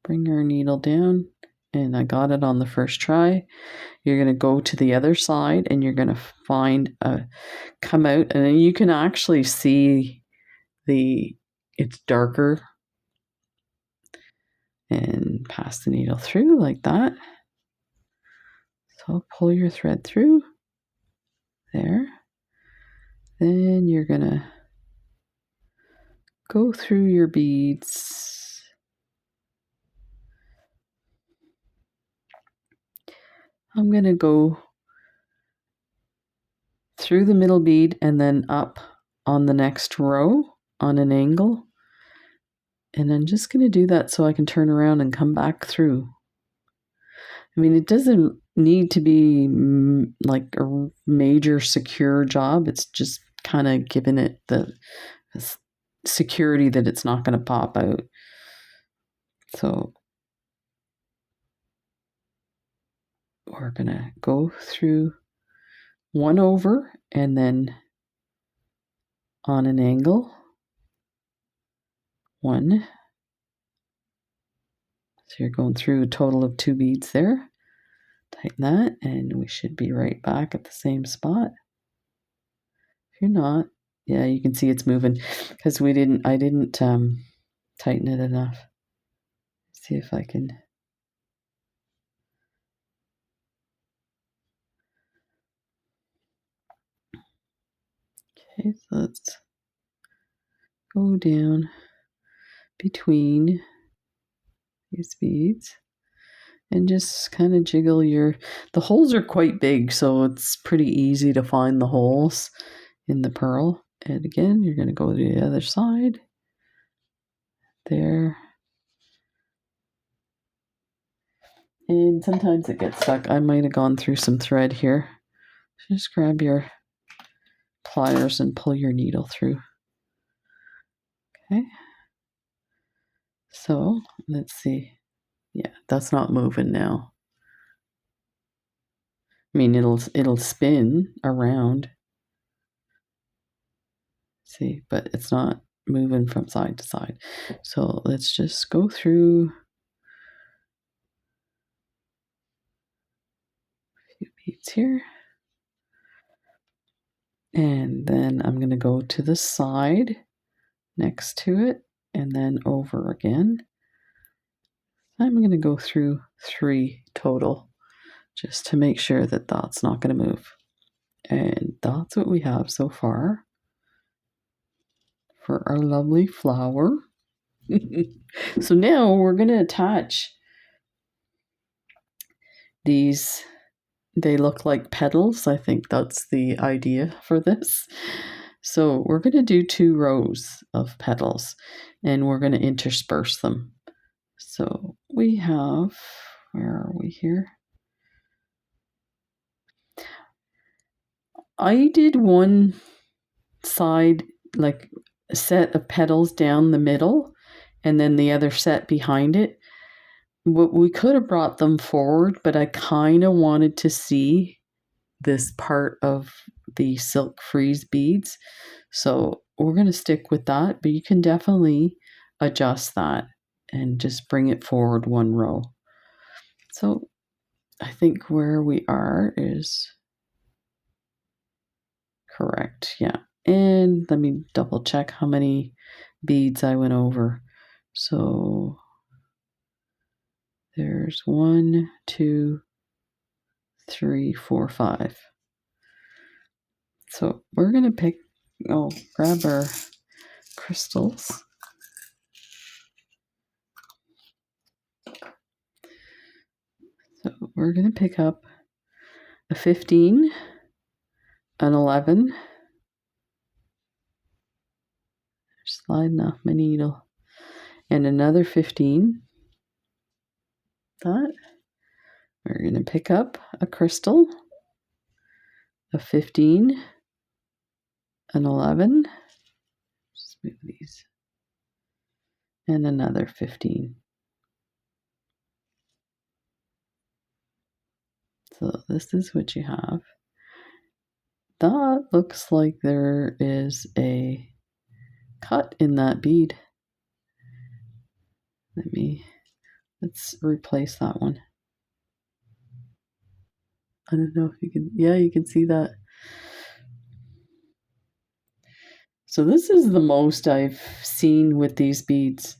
Bring our needle down. And I got it on the first try. You're going to go to the other side and you're going to find come out, and then you can actually see it's darker, and pass the needle through like that. So pull your thread through there. Then you're going to go through your beads. I'm going to go through the middle bead and then up on the next row on an angle. And I'm just going to do that so I can turn around and come back through. I mean, it doesn't need to be like a major secure job. It's just kind of giving it the security that it's not going to pop out. So we're going to go through one over and then on an angle, 1. So you're going through a total of 2 beads there. Tighten that, and we should be right back at the same spot. If you're not, yeah, you can see it's moving because I didn't tighten it enough. Let's see if I can. Okay, so let's go down between these beads and just kind of jiggle the holes are quite big, so it's pretty easy to find the holes in the pearl. And again, you're going to go to the other side there. And sometimes it gets stuck. I might have gone through some thread here. Just grab your pliers and pull your needle through. Okay. So let's see. Yeah, that's not moving now. I mean, it'll spin around. See, but it's not moving from side to side. So let's just go through a few beads here. And then I'm going to go to the side next to it and then over again. I'm going to go through 3 total just to make sure that that's not going to move. And that's what we have so far for our lovely flower. So now we're going to attach these. They look like petals. I think that's the idea for this. So we're going to do 2 rows of petals and we're going to intersperse them. So we have, where are we here? I did one side, like a set of petals down the middle, and then the other set behind it. We could have brought them forward, but I kind of wanted to see this part of the silk freeze beads. So we're going to stick with that, but you can definitely adjust that and just bring it forward one row. So I think where we are is correct. Yeah. And let me double check how many beads I went over. So there's 1, 2, 3, 4, 5. So we're going to grab our crystals. So we're going to pick up a 15, an 11, sliding off my needle, and another 15. That. We're going to pick up a crystal, a 15, an 11, just move these, and another 15. So this is what you have. That looks like there is a cut in that bead. Let's replace that one. I don't know if you can, yeah, you can see that. So this is the most I've seen with these beads,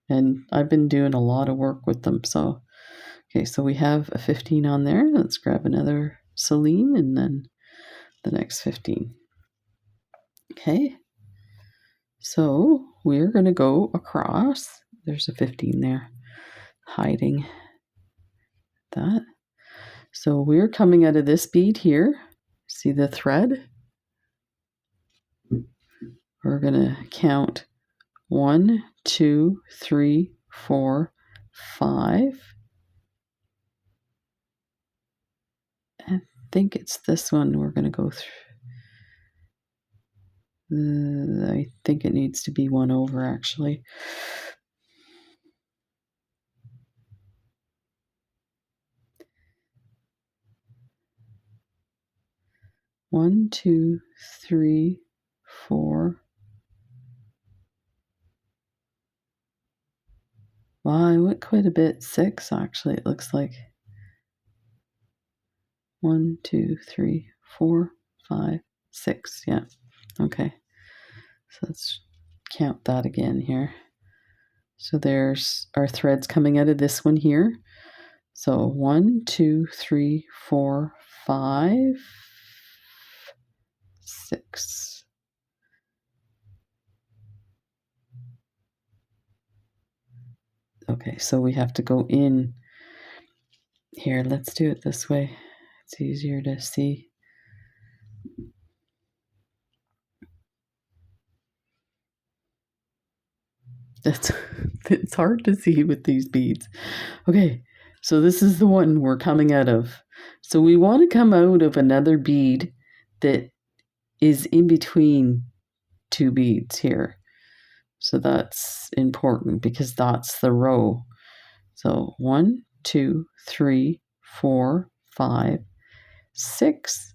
and I've been doing a lot of work with them. So, okay, so we have a 15 on there. Let's grab another Cylin and then the next 15. Okay, so we're going to go across. There's a 15 there, hiding that. So we're coming out of this bead here. See the thread? We're going to count 1, 2, 3, 4, 5. I think it's this one we're going to go through. I think it needs to be one over, actually. One, 2, 3, 4. Wow, I went quite a bit. 6, actually, it looks like. 1, 2, 3, 4, 5, 6. Yeah. Okay. So let's count that again here. So there's our threads coming out of this one here. So 1, 2, 3, 4, 5, 6. Okay, so we have to go in here. Let's do it this way. It's easier to see. It's hard to see with these beads. Okay, so this is the one we're coming out of. So we want to come out of another bead that is in between two beads here. So that's important because that's the row. So 1, 2, 3, 4, 5, 6.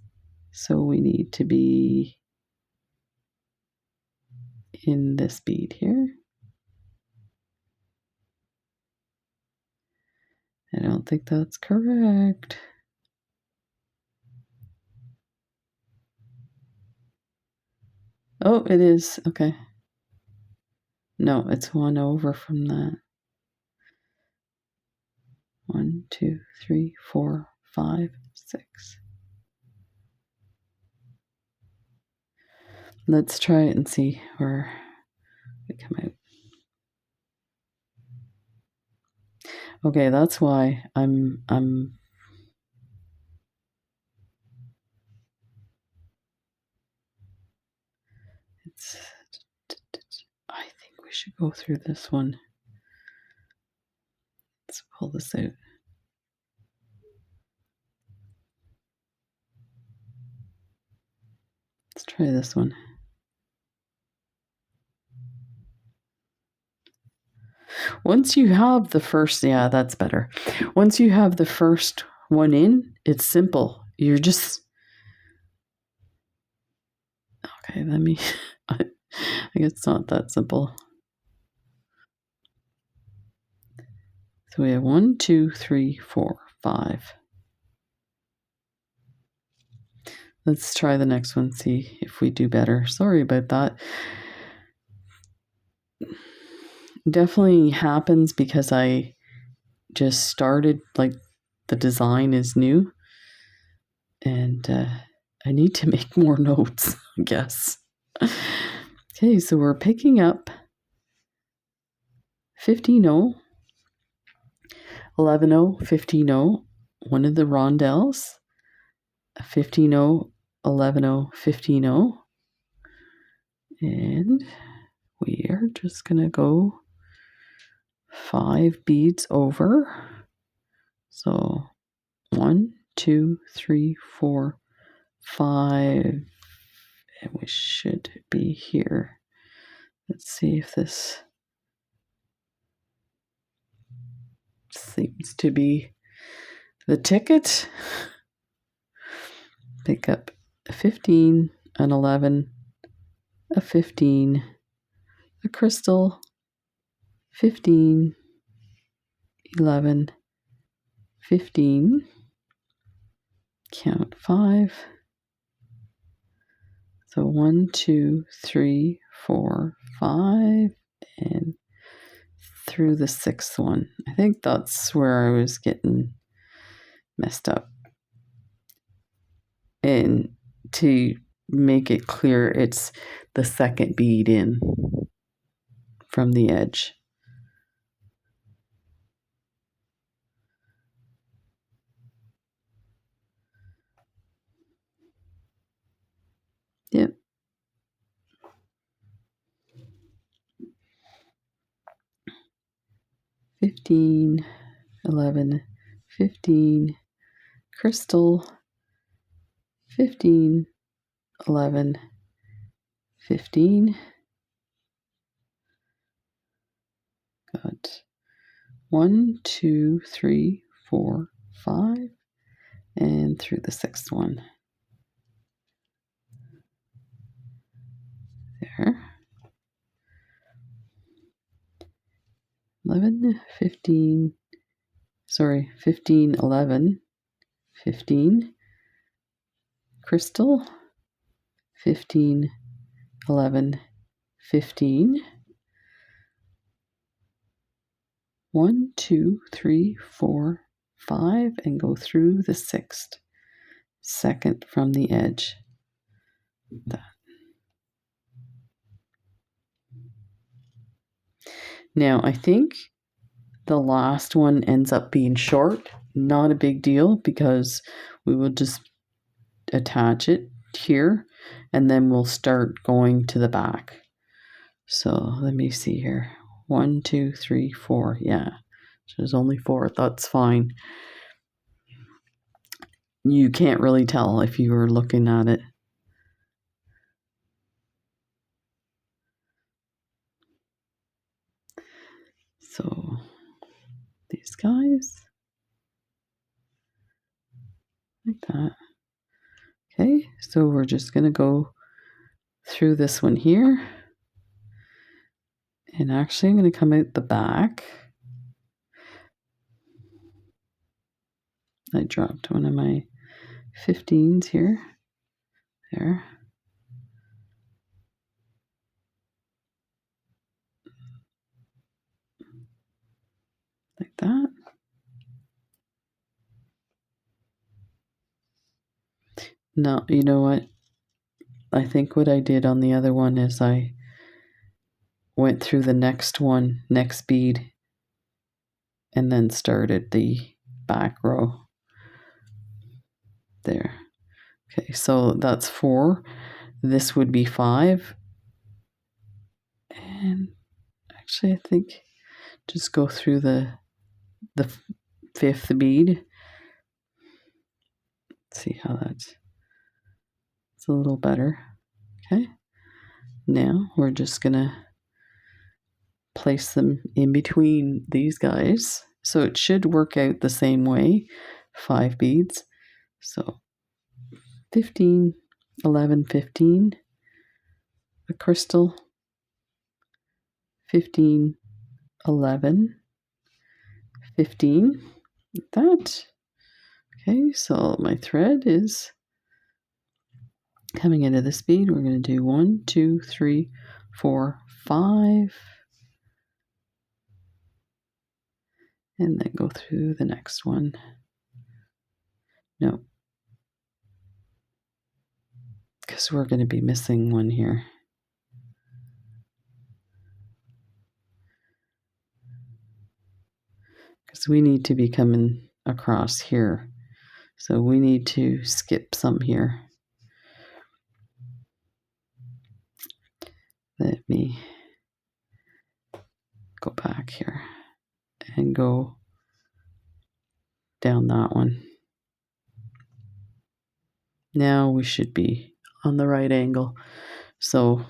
So we need to be in this bead here. I don't think that's correct. Oh, it is. Okay. No, it's one over from that. 1, 2, 3, 4, 5, 6. Let's try it and see where we come out. Okay, that's why I'm I think we should go through this one. Let's pull this out. Let's try this one. Once you have the first, yeah, that's better. Once you have the first one in, it's simple. You're just, okay, let me, I guess it's not that simple. So we have 1, 2, 3, 4, 5. Let's try the next one, see if we do better. Sorry about that. Definitely happens because I just started, like, the design is new, and I need to make more notes, I guess. Okay, so we're picking up 15-0, 11-0, 15-0, one of the rondelles, 15-0, 11-0, 15-0, and we are just going to go 5 beads over. So 1, 2, 3, 4, 5, and we should be here. Let's see if this seems to be the ticket. Pick up a 15, an 11, a 15, a crystal, 15, 11, 15, count 5. So 1, 2, 3, 4, 5, and through the 6th one. I think that's where I was getting messed up. And to make it clear, it's the second bead in from the edge. Yep. $15, $11, $15, crystal, $15, $11, $15. Got 1, 2, 3, 4, 5, and through the 6th one. There. 11, 15, 15, 11, 15, crystal, 15, 11, 15, 1, 2, 3, 4, 5, and go through the 6th, second from the edge. That. Now, I think the last one ends up being short. Not a big deal because we will just attach it here and then we'll start going to the back. So let me see here. 1, 2, 3, 4. Yeah, so there's only 4. That's fine. You can't really tell if you were looking at it. So these guys, like that. Okay, so we're just going to go through this one here. And actually I'm going to come out the back. I dropped one of my 15s here. There. Like that. Now, you know what? I think what I did on the other one is I went through the next bead, and then started the back row. There. Okay, so that's 4. This would be 5. And actually, I think just go through the 5th bead. Let's see how it's a little better. Okay. Now we're just going to place them in between these guys. So it should work out the same way. 5 beads. So 15, 11, 15. A crystal. 15, 11, 15. That. Okay, so my thread is coming into this bead. We're going to do 1, 2, 3, 4, 5. And then go through the next one. No. Because we're going to be missing one here. Because we need to be coming across here. So we need to skip some here. Let me go back here and go down that one. Now we should be on the right angle. So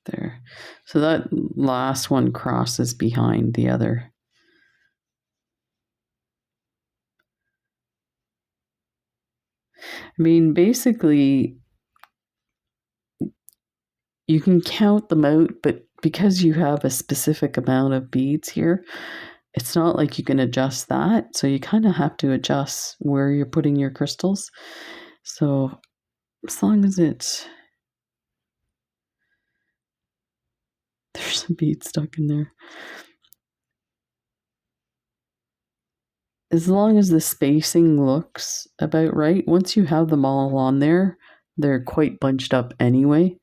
there. So that last one crosses behind the other. I mean, basically, you can count them out, but because you have a specific amount of beads here, it's not like you can adjust that. So you kind of have to adjust where you're putting your crystals. So as long as there's some beads stuck in there. As long as the spacing looks about right, once you have them all on there, they're quite bunched up anyway.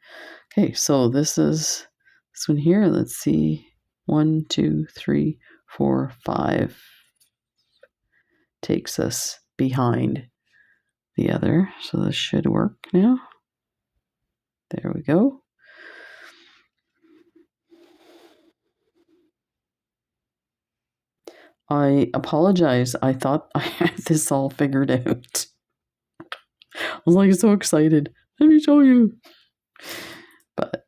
Okay, so this is this one here. Let's see. 1, 2, 3, 4, 5 takes us behind the other. So this should work now. There we go. I apologize. I thought I had this all figured out. I was like so excited. Let me show you. But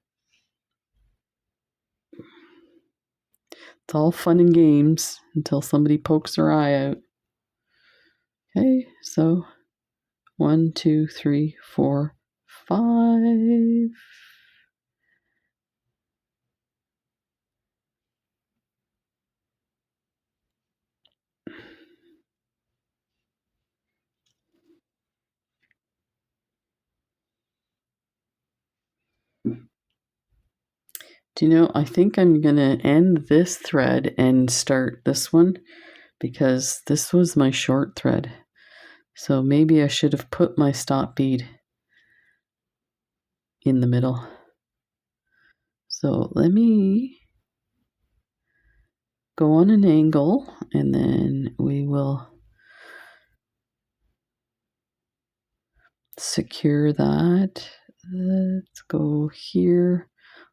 it's all fun and games until somebody pokes their eye out. Okay, so 1, 2, 3, 4, 5. Do you know, I think I'm going to end this thread and start this one because this was my short thread. So maybe I should have put my stop bead in the middle. So let me go on an angle and then we will secure that. Let's go here,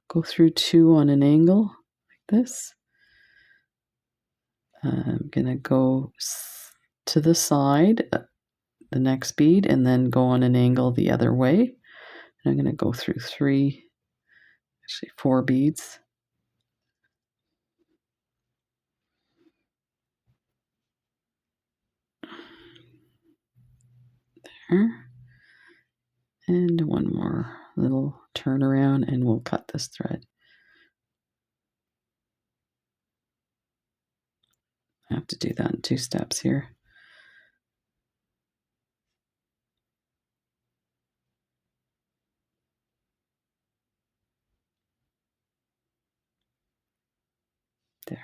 go through 2 on an angle like this. I'm going to go to the side, the next bead, and then go on an angle the other way. And I'm going to go through 4 beads. There. And one more little turnaround and we'll cut this thread. I have to do that in 2 steps here. There.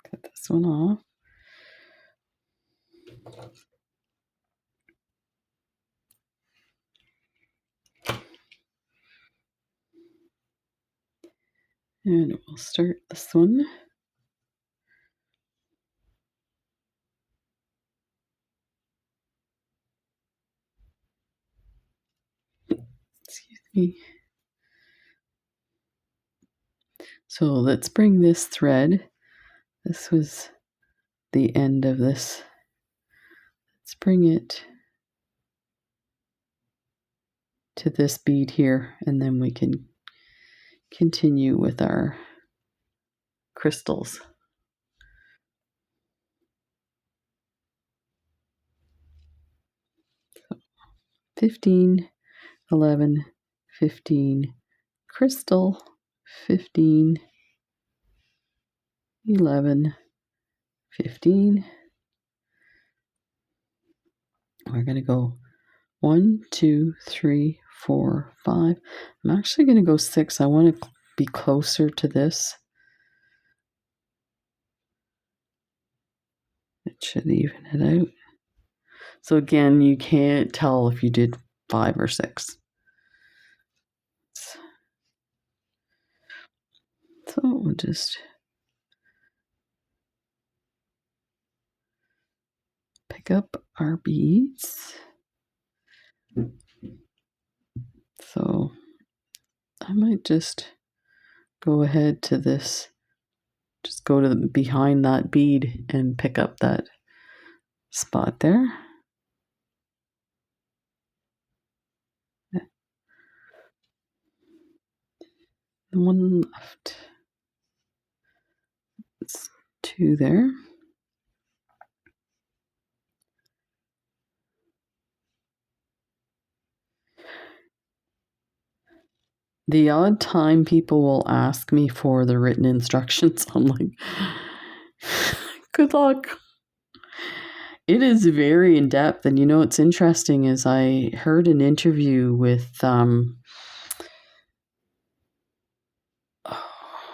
Cut this one off. And we'll start this one. Excuse me. So let's bring this thread. This was the end of this. Let's bring it to this bead here, and then we can continue with our crystals. So 15, 11, 15, crystal, 15, 11, 15. We're going to go 1, 2, 3, 4, 5. I'm actually going to go 6. I want to be closer to this. It should even it out. So again, you can't tell if you did 5 or 6. So we'll just pick up our beads. So I might just go ahead to this, just go to behind that bead and pick up that spot there. And one left. It's 2 there. The odd time people will ask me for the written instructions, I'm like, good luck. It is very in-depth. And you know what's interesting is I heard an interview with,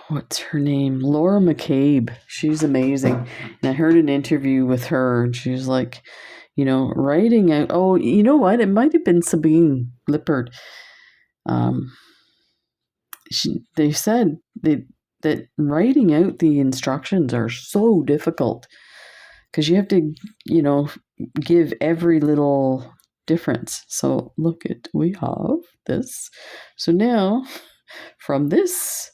what's her name? Laura McCabe. She's amazing. And I heard an interview with her, and she was like, you know, writing out, oh, you know what? It might have been Sabine Lippard. They said that writing out the instructions are so difficult because you have to, you know, give every little difference. So look at, we have this. So now from this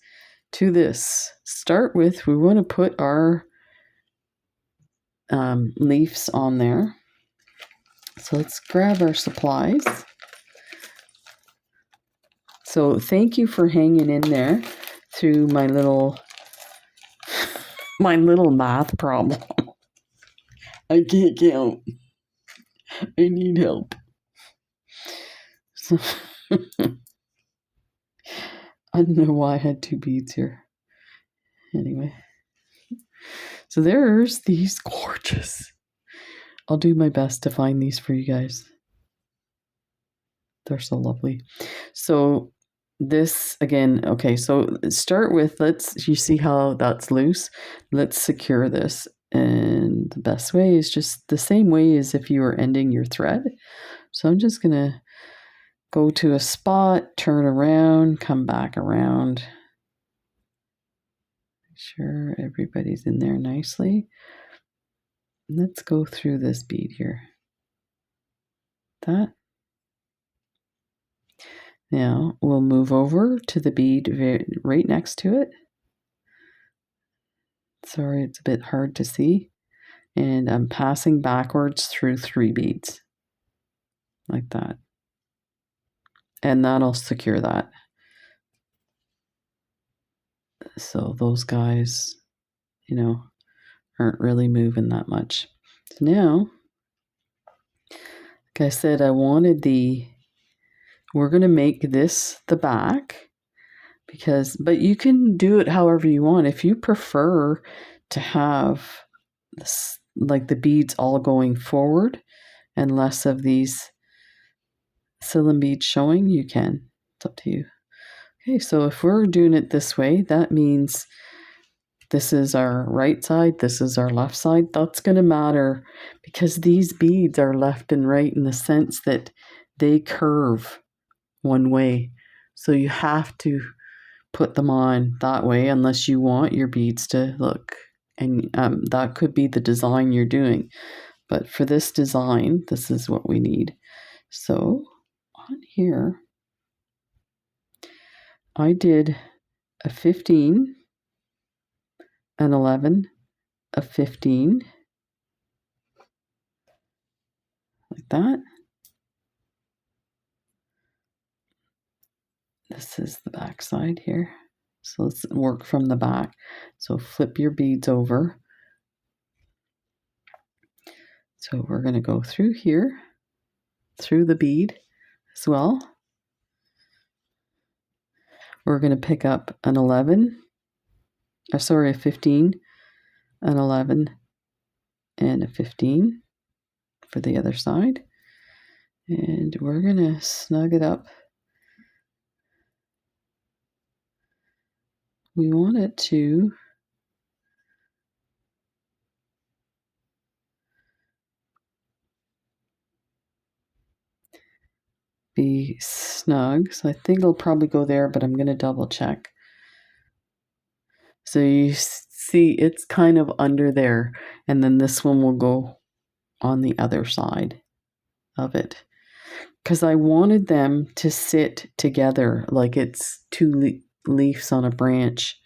to this, start with, we want to put our leaves on there. So let's grab our supplies. So thank you for hanging in there through my little math problem. I can't count. I need help. So I don't know why I had 2 beads here. Anyway. So there's these gorgeous. I'll do my best to find these for you guys. They're so lovely. So this again, okay, so start with, you see how that's loose? Let's secure this. And the best way is just the same way as if you were ending your thread. So I'm just going to go to a spot, turn around, come back around. Make sure everybody's in there nicely. Let's go through this bead here. That. Now we'll move over to the bead right next to it. Sorry, it's a bit hard to see. And I'm passing backwards through 3 beads. Like that. And that'll secure that. So those guys, you know, aren't really moving that much. So now, like I said, we're going to make this the back but you can do it however you want. If you prefer to have this, like the beads all going forward and less of these Cylin beads showing, you can. It's up to you. Okay, so if we're doing it this way, that means this is our right side, this is our left side. That's going to matter because these beads are left and right in the sense that they curve one way. So you have to put them on that way unless you want your beads to look. And that could be the design you're doing. But for this design, this is what we need. So on here, I did a 15, an 11, a 15, that. This is the back side here. So let's work from the back. So flip your beads over. So we're going to go through here, through the bead as well. We're going to pick up an 15, an 11, and a 15 for the other side. And we're going to snug it up. We want it to be snug. So I think it'll probably go there, but I'm going to double check. So you see it's kind of under there, and then this one will go on the other side of it. Because I wanted them to sit together like it's two leaves on a branch.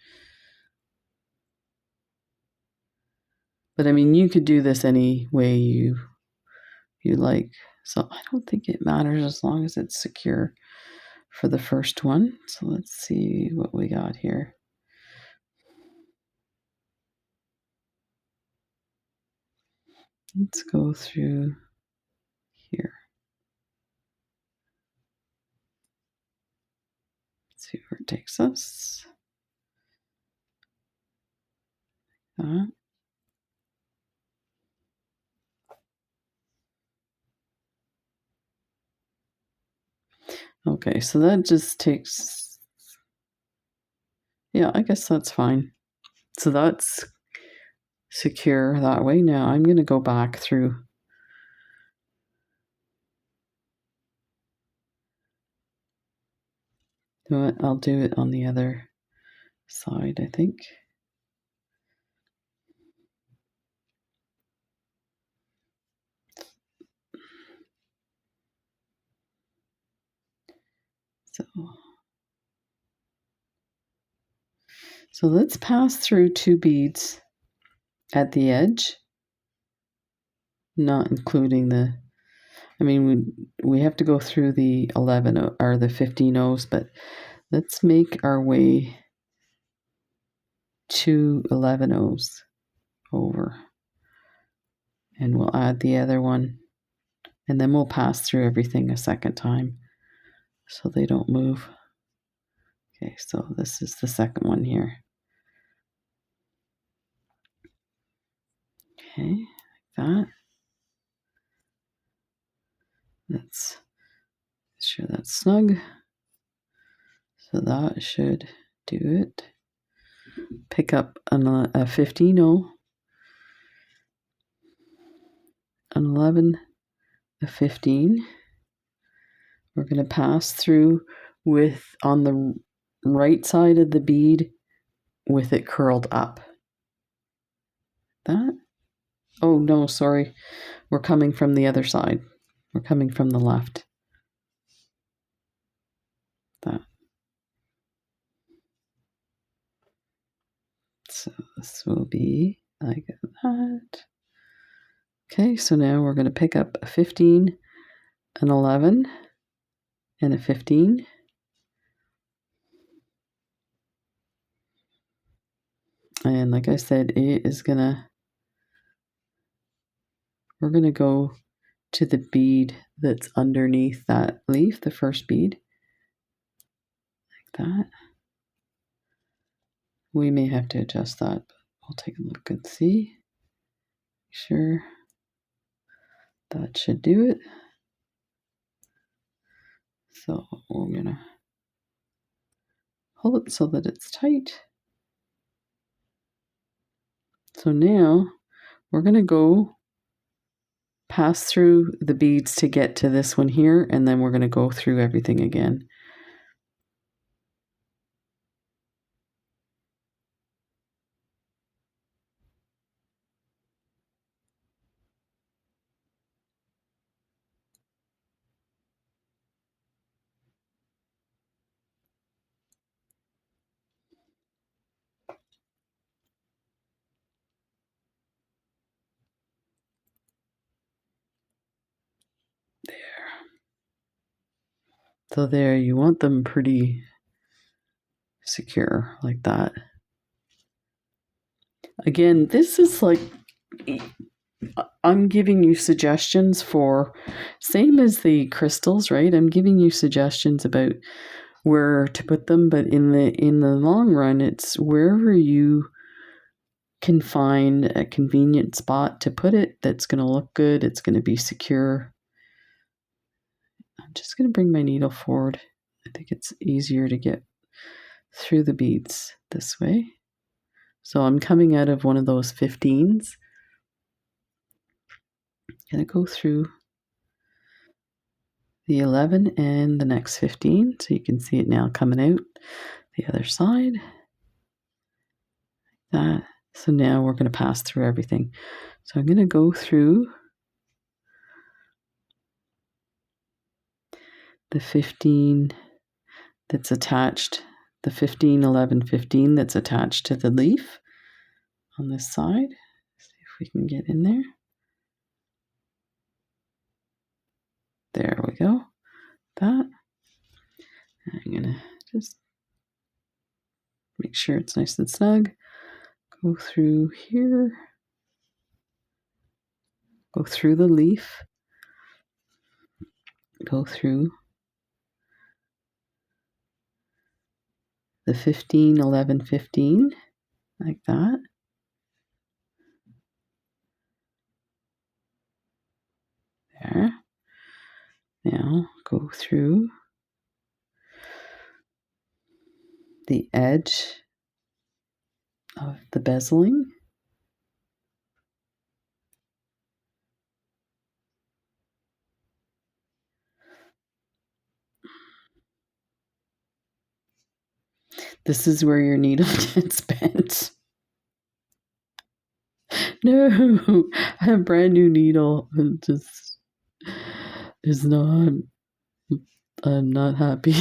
But I mean, you could do this any way you like. So I don't think it matters as long as it's secure for the first one. So let's see what we got here. Let's go through here. Let's see where it takes us. Okay, so that just takes, yeah, I guess that's fine. So that's secure that way. Now I'm going to go back through. You know what? I'll do it on the other side, I think. So let's pass through 2 beads at the edge, not including the, I mean, we have to go through the 11 or the 15 O's, but let's make our way to 11 O's over. And we'll add the other one, and then we'll pass through everything a second time so they don't move. Okay, so this is the second one here. Okay, like that. Let's make sure that's snug. So that should do it. Pick up a 15 O, an 11, a 15. We're going to pass through with on the right side of the bead with it curled up. That? Oh no, sorry. We're coming from the other side. We're coming from the left. That. So this will be like that. Okay, so now we're going to pick up a 15, an 11, and a 15. And like I said, we're going to go to the bead that's underneath that leaf, the first bead. Like that. We may have to adjust that, but we'll take a look and see. Sure. That should do it. So we're going to hold it so that it's tight. So now we're going to go pass through the beads to get to this one here, and then we're going to go through everything again. So there, you want them pretty secure like that. Again, this is like, I'm giving you suggestions for, same as the crystals, right? I'm giving you suggestions about where to put them, but in the long run, it's wherever you can find a convenient spot to put it that's going to look good, it's going to be secure. I'm just going to bring my needle forward. I think it's easier to get through the beads this way. So I'm coming out of one of those 15s. I'm going to go through the 11 and the next 15, so you can see it now coming out the other side. That. So now we're going to pass through everything. So I'm going to go through the 15 that's attached, the 15, 11, 15 that's attached to the leaf on this side. See if we can get in there. There we go. That. I'm going to just make sure it's nice and snug. Go through here. Go through the leaf. Go through the 15, 11, 15, like that. There. Now go through the edge of the bezeling. This is where your needle gets bent. No, I have a brand new needle. It just is not, I'm not happy.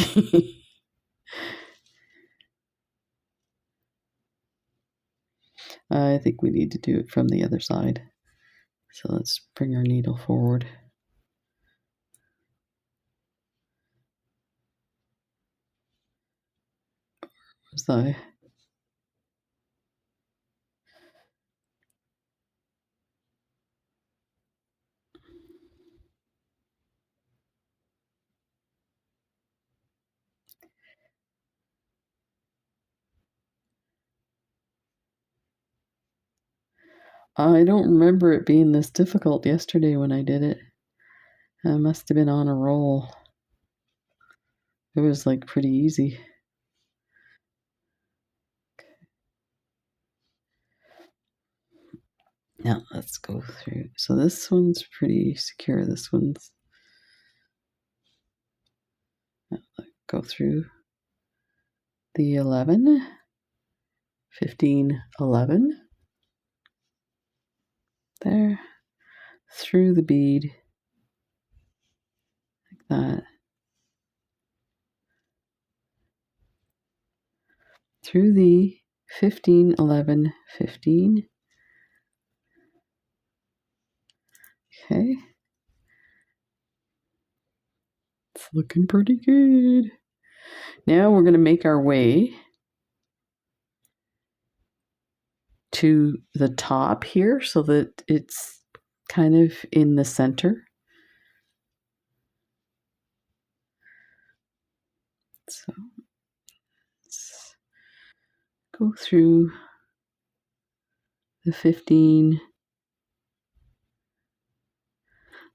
I think we need to do it from the other side. So let's bring our needle forward. Was I don't remember it being this difficult yesterday when I did it. I must have been on a roll. It was like pretty easy. Now let's go through. So this one's pretty secure. This one's, go through the 11, 15, 11. There. Through the bead. Like that. Through the 15, 11, 15. Okay. It's looking pretty good. Now we're going to make our way to the top here so that it's kind of in the center. So let's go through the 15.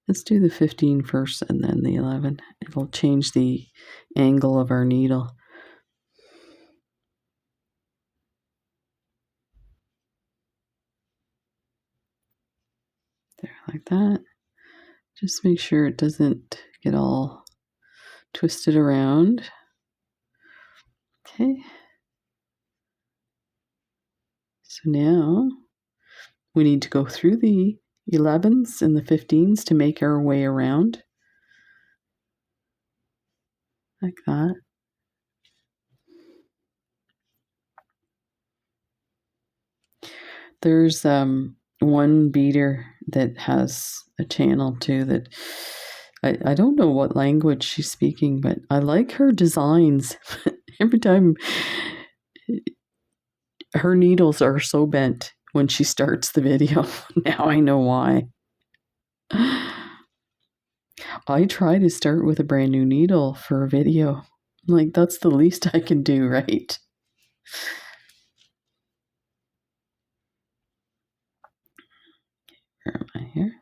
Let's do the 15 first and then the 11. It'll change the angle of our needle. There, like that. Just make sure it doesn't get all twisted around. Okay. So now we need to go through the 11s and the 15s to make our way around. Like that. There's one beader that has a channel too that I don't know what language she's speaking, but I like her designs. Every time her needles are so bent when she starts the video. Now I know why. I try to start with a brand new needle for a video. Like, that's the least I can do, right? Where am I here?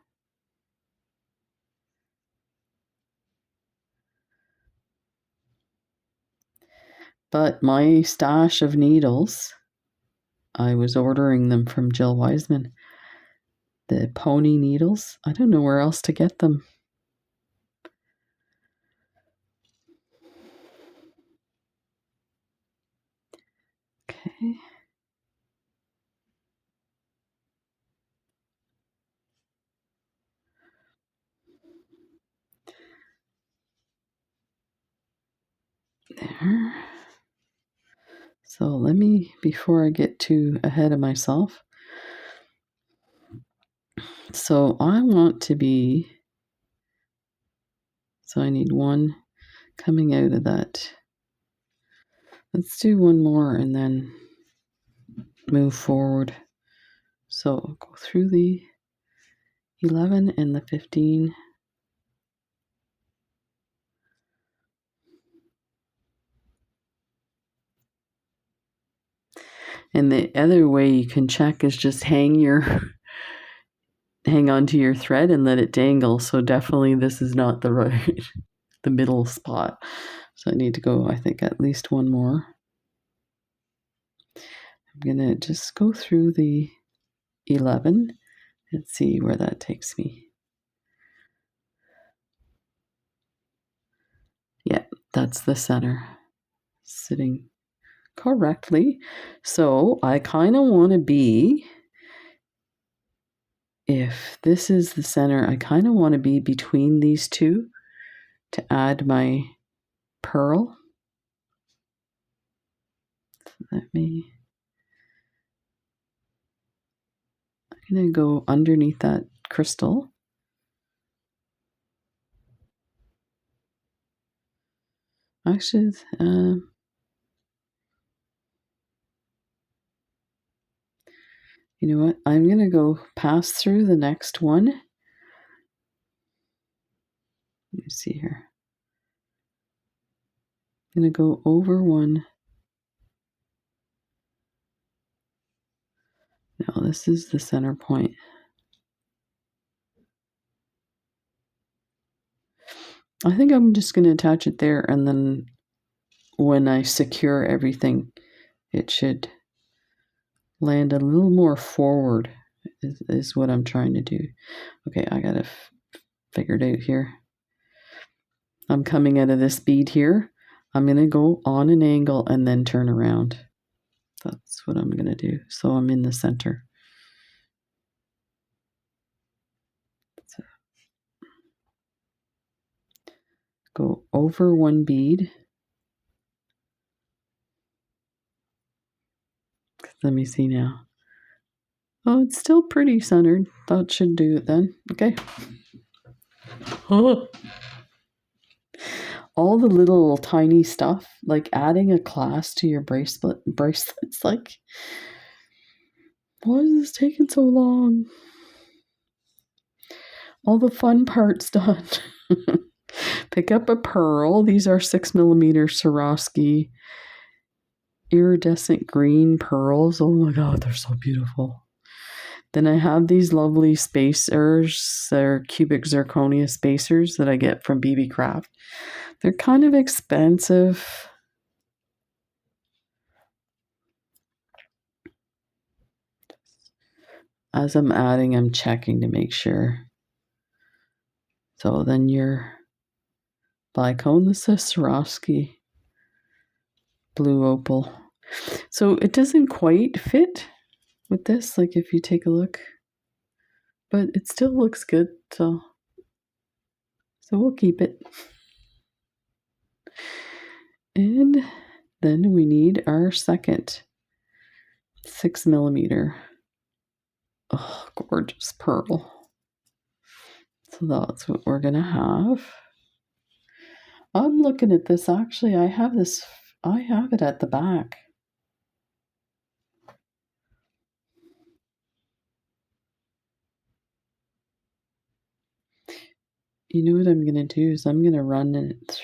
But my stash of needles, I was ordering them from Jill Wiseman. The pony needles. I don't know where else to get them. Okay. There. So let me, before I get too ahead of myself, so I want to be, so I need one coming out of that. Let's do one more and then move forward. So I'll go through the 11 and the 15. And the other way you can check is just hang onto your thread and let it dangle. So definitely this is not the right, the middle spot. So I need to go, I think, at least one more. I'm going to just go through the 11 and see where that takes me. Yeah, that's the center, sitting correctly. So I kind of want to be, if this is the center, I kind of want to be between these two to add my pearl. I'm going to go underneath that crystal. Actually, you know what? I'm going to go pass through the next one. Let me see here. I'm going to go over one. No, this is the center point. I think I'm just going to attach it there, and then when I secure everything, it should land a little more forward is what I'm trying to do. Okay, I got to figure it out here. I'm coming out of this bead here. I'm going to go on an angle and then turn around. That's what I'm going to do. So I'm in the center. So go over one bead. Let me see now. Oh, it's still pretty centered. That should do it then. Okay. Oh. All the little tiny stuff, like adding a clasp to your bracelets, like, why is this taking so long? All the fun parts done. Pick up a pearl. These are 6mm Swarovski iridescent green pearls. Oh my god, they're so beautiful. Then I have these lovely spacers. They're cubic zirconia spacers that I get from BB Craft. They're kind of expensive. As I'm adding, I'm checking to make sure. So then your bicone, this is Swarovski blue opal. So it doesn't quite fit with this, like if you take a look, but it still looks good. So we'll keep it. And then we need our second 6mm. Oh, gorgeous pearl. So that's what we're gonna have. I'm looking at this, actually, I have it at the back. You know what I'm gonna do is I'm gonna run it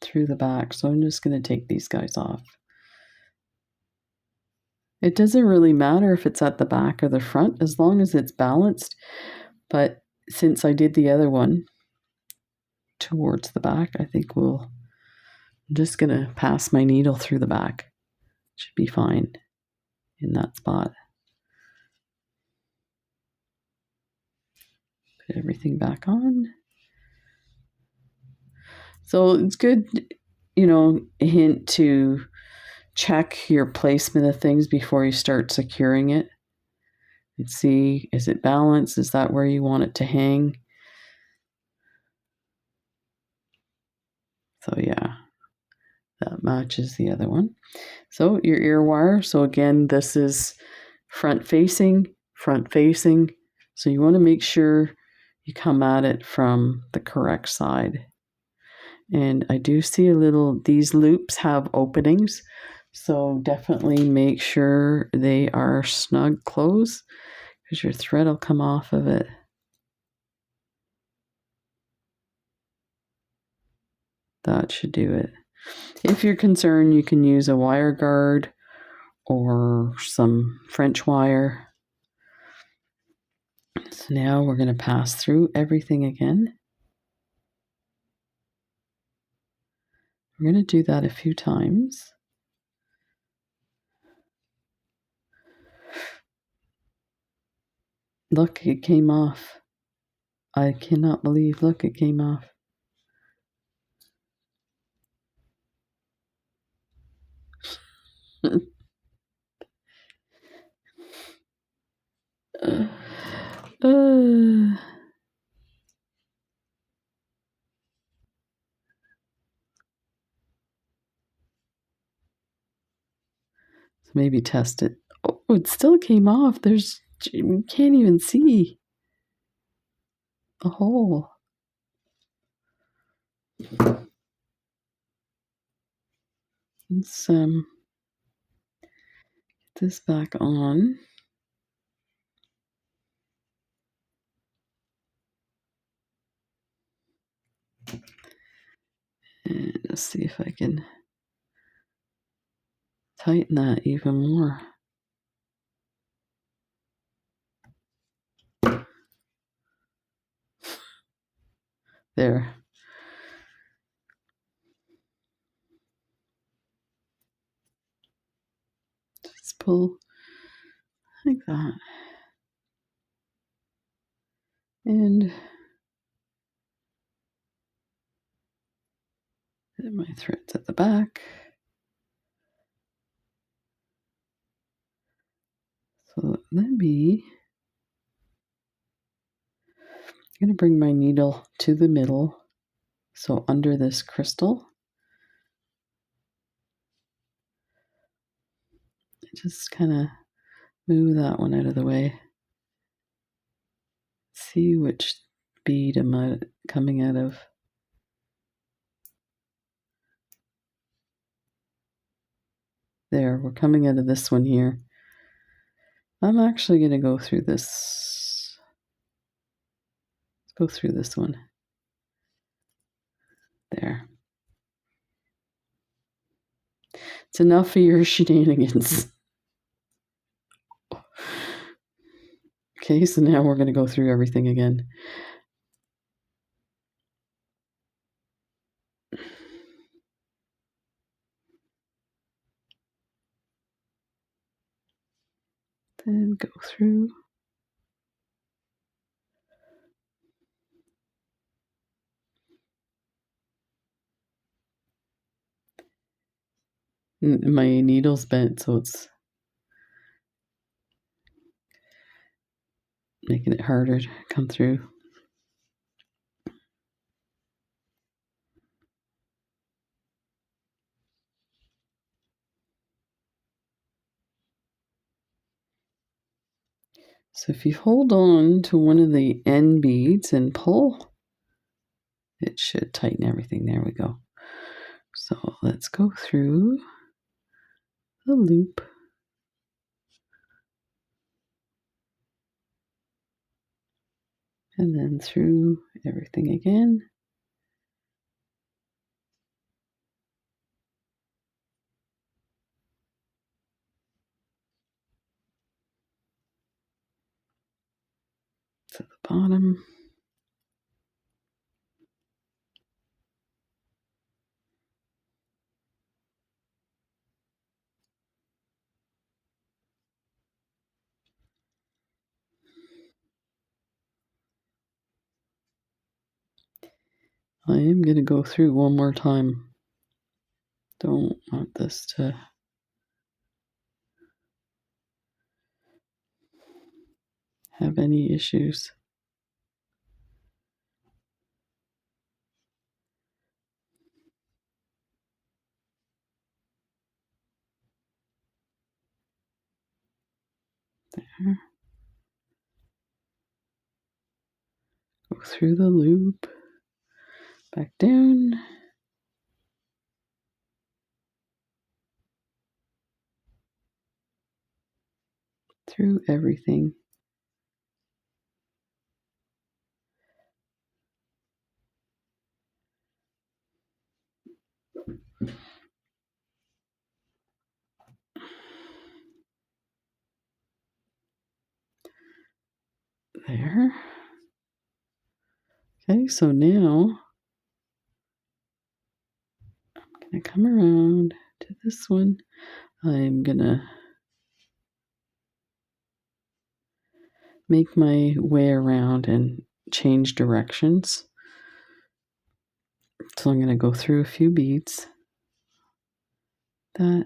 through the back. So I'm just gonna take these guys off. It doesn't really matter if it's at the back or the front as long as it's balanced. But since I did the other one towards the back, I think I'm just going to pass my needle through the back. Should be fine in that spot. Put everything back on. So it's good, a hint to check your placement of things before you start securing it. And see, is it balanced? Is that where you want it to hang? So yeah, that matches the other one. So your ear wire. So again, this is front facing. So you want to make sure you come at it from the correct side. And I do see these loops have openings. So definitely make sure they are snug closed because your thread will come off of it. That should do it. If you're concerned, you can use a wire guard or some French wire. So now we're going to pass through everything again. We're going to do that a few times. Look, it came off. I cannot believe, look, it came off. Maybe test it. Oh, it still came off. You can't even see the hole. Let's get this back on. And let's see if I can tighten that even more. There. Just pull like that. And my threads at the back. So I'm going to bring my needle to the middle. So under this crystal. Just kind of move that one out of the way. See which bead am I coming out of. There, we're coming out of this one here. I'm actually going to go through this. Let's go through this one. There. It's enough of your shenanigans. Okay, so now we're going to go through everything again. Then go through. My needle's bent, so it's making it harder to come through. So if you hold on to one of the end beads and pull, it should tighten everything. There we go. So let's go through the loop. And then through everything again. To the bottom. I am going to go through one more time. Don't want this to have any issues. There. Go through the loop. Back down. Through everything. There. Okay, so now I'm going to come around to this one. I'm going to make my way around and change directions. So I'm going to go through a few beads. That.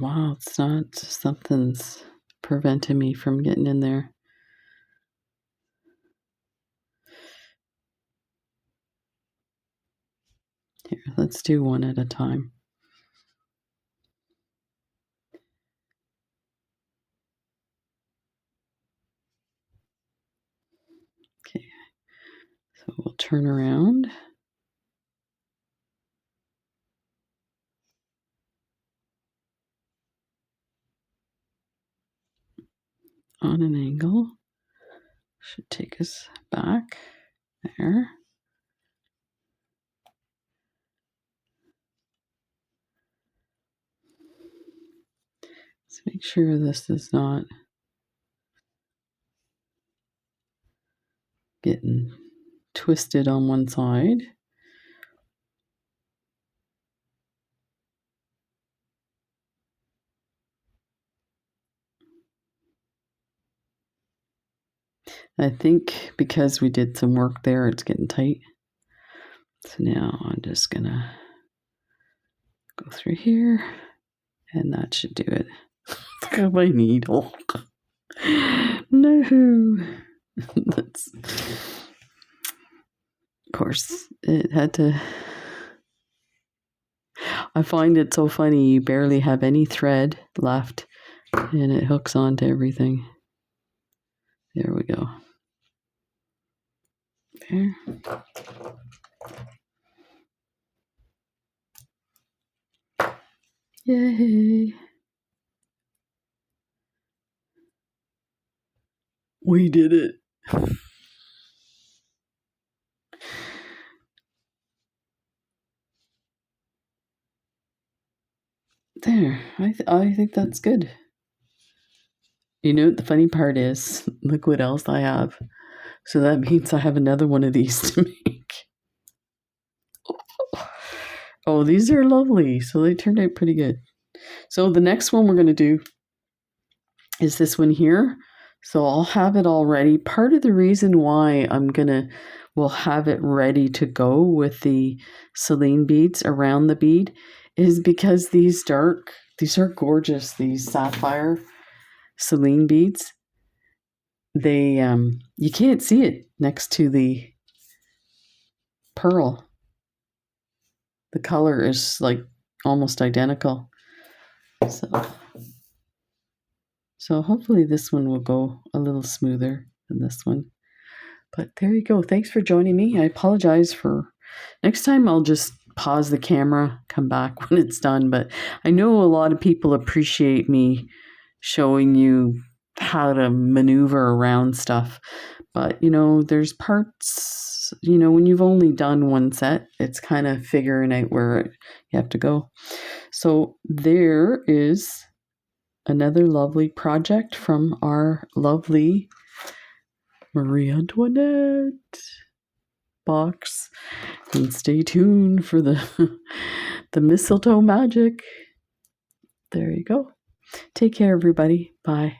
Wow, it's not something's preventing me from getting in there. Here, let's do one at a time. Okay, so we'll turn around. On an angle. Should take us back. There. Let's make sure this is not getting twisted on one side. I think because we did some work there, it's getting tight. So now I'm just gonna go through here, and that should do it. Look at my needle. No. That's, of course, it had to. I find it so funny. You barely have any thread left, and it hooks onto everything. There we go. There. Yay. We did it. There. I think that's good. You know what the funny part is? Look what else I have. So that means I have another one of these to make. Oh, these are lovely. So they turned out pretty good. So the next one we're going to do is this one here. So I'll have it all ready. Part of the reason why we'll have it ready to go with the Cylin beads around the bead is because these are gorgeous, these sapphire Cylin beads. They, you can't see it next to the pearl. The color is like almost identical. So hopefully this one will go a little smoother than this one. But there you go. Thanks for joining me. I apologize for next time. I'll just pause the camera, come back when it's done. But I know a lot of people appreciate me showing you how to maneuver around stuff. But, there's parts, when you've only done one set, it's kind of figuring out where you have to go. So there is another lovely project from our lovely Marie Antoinette box. And stay tuned for the mistletoe magic. There you go. Take care, everybody. Bye.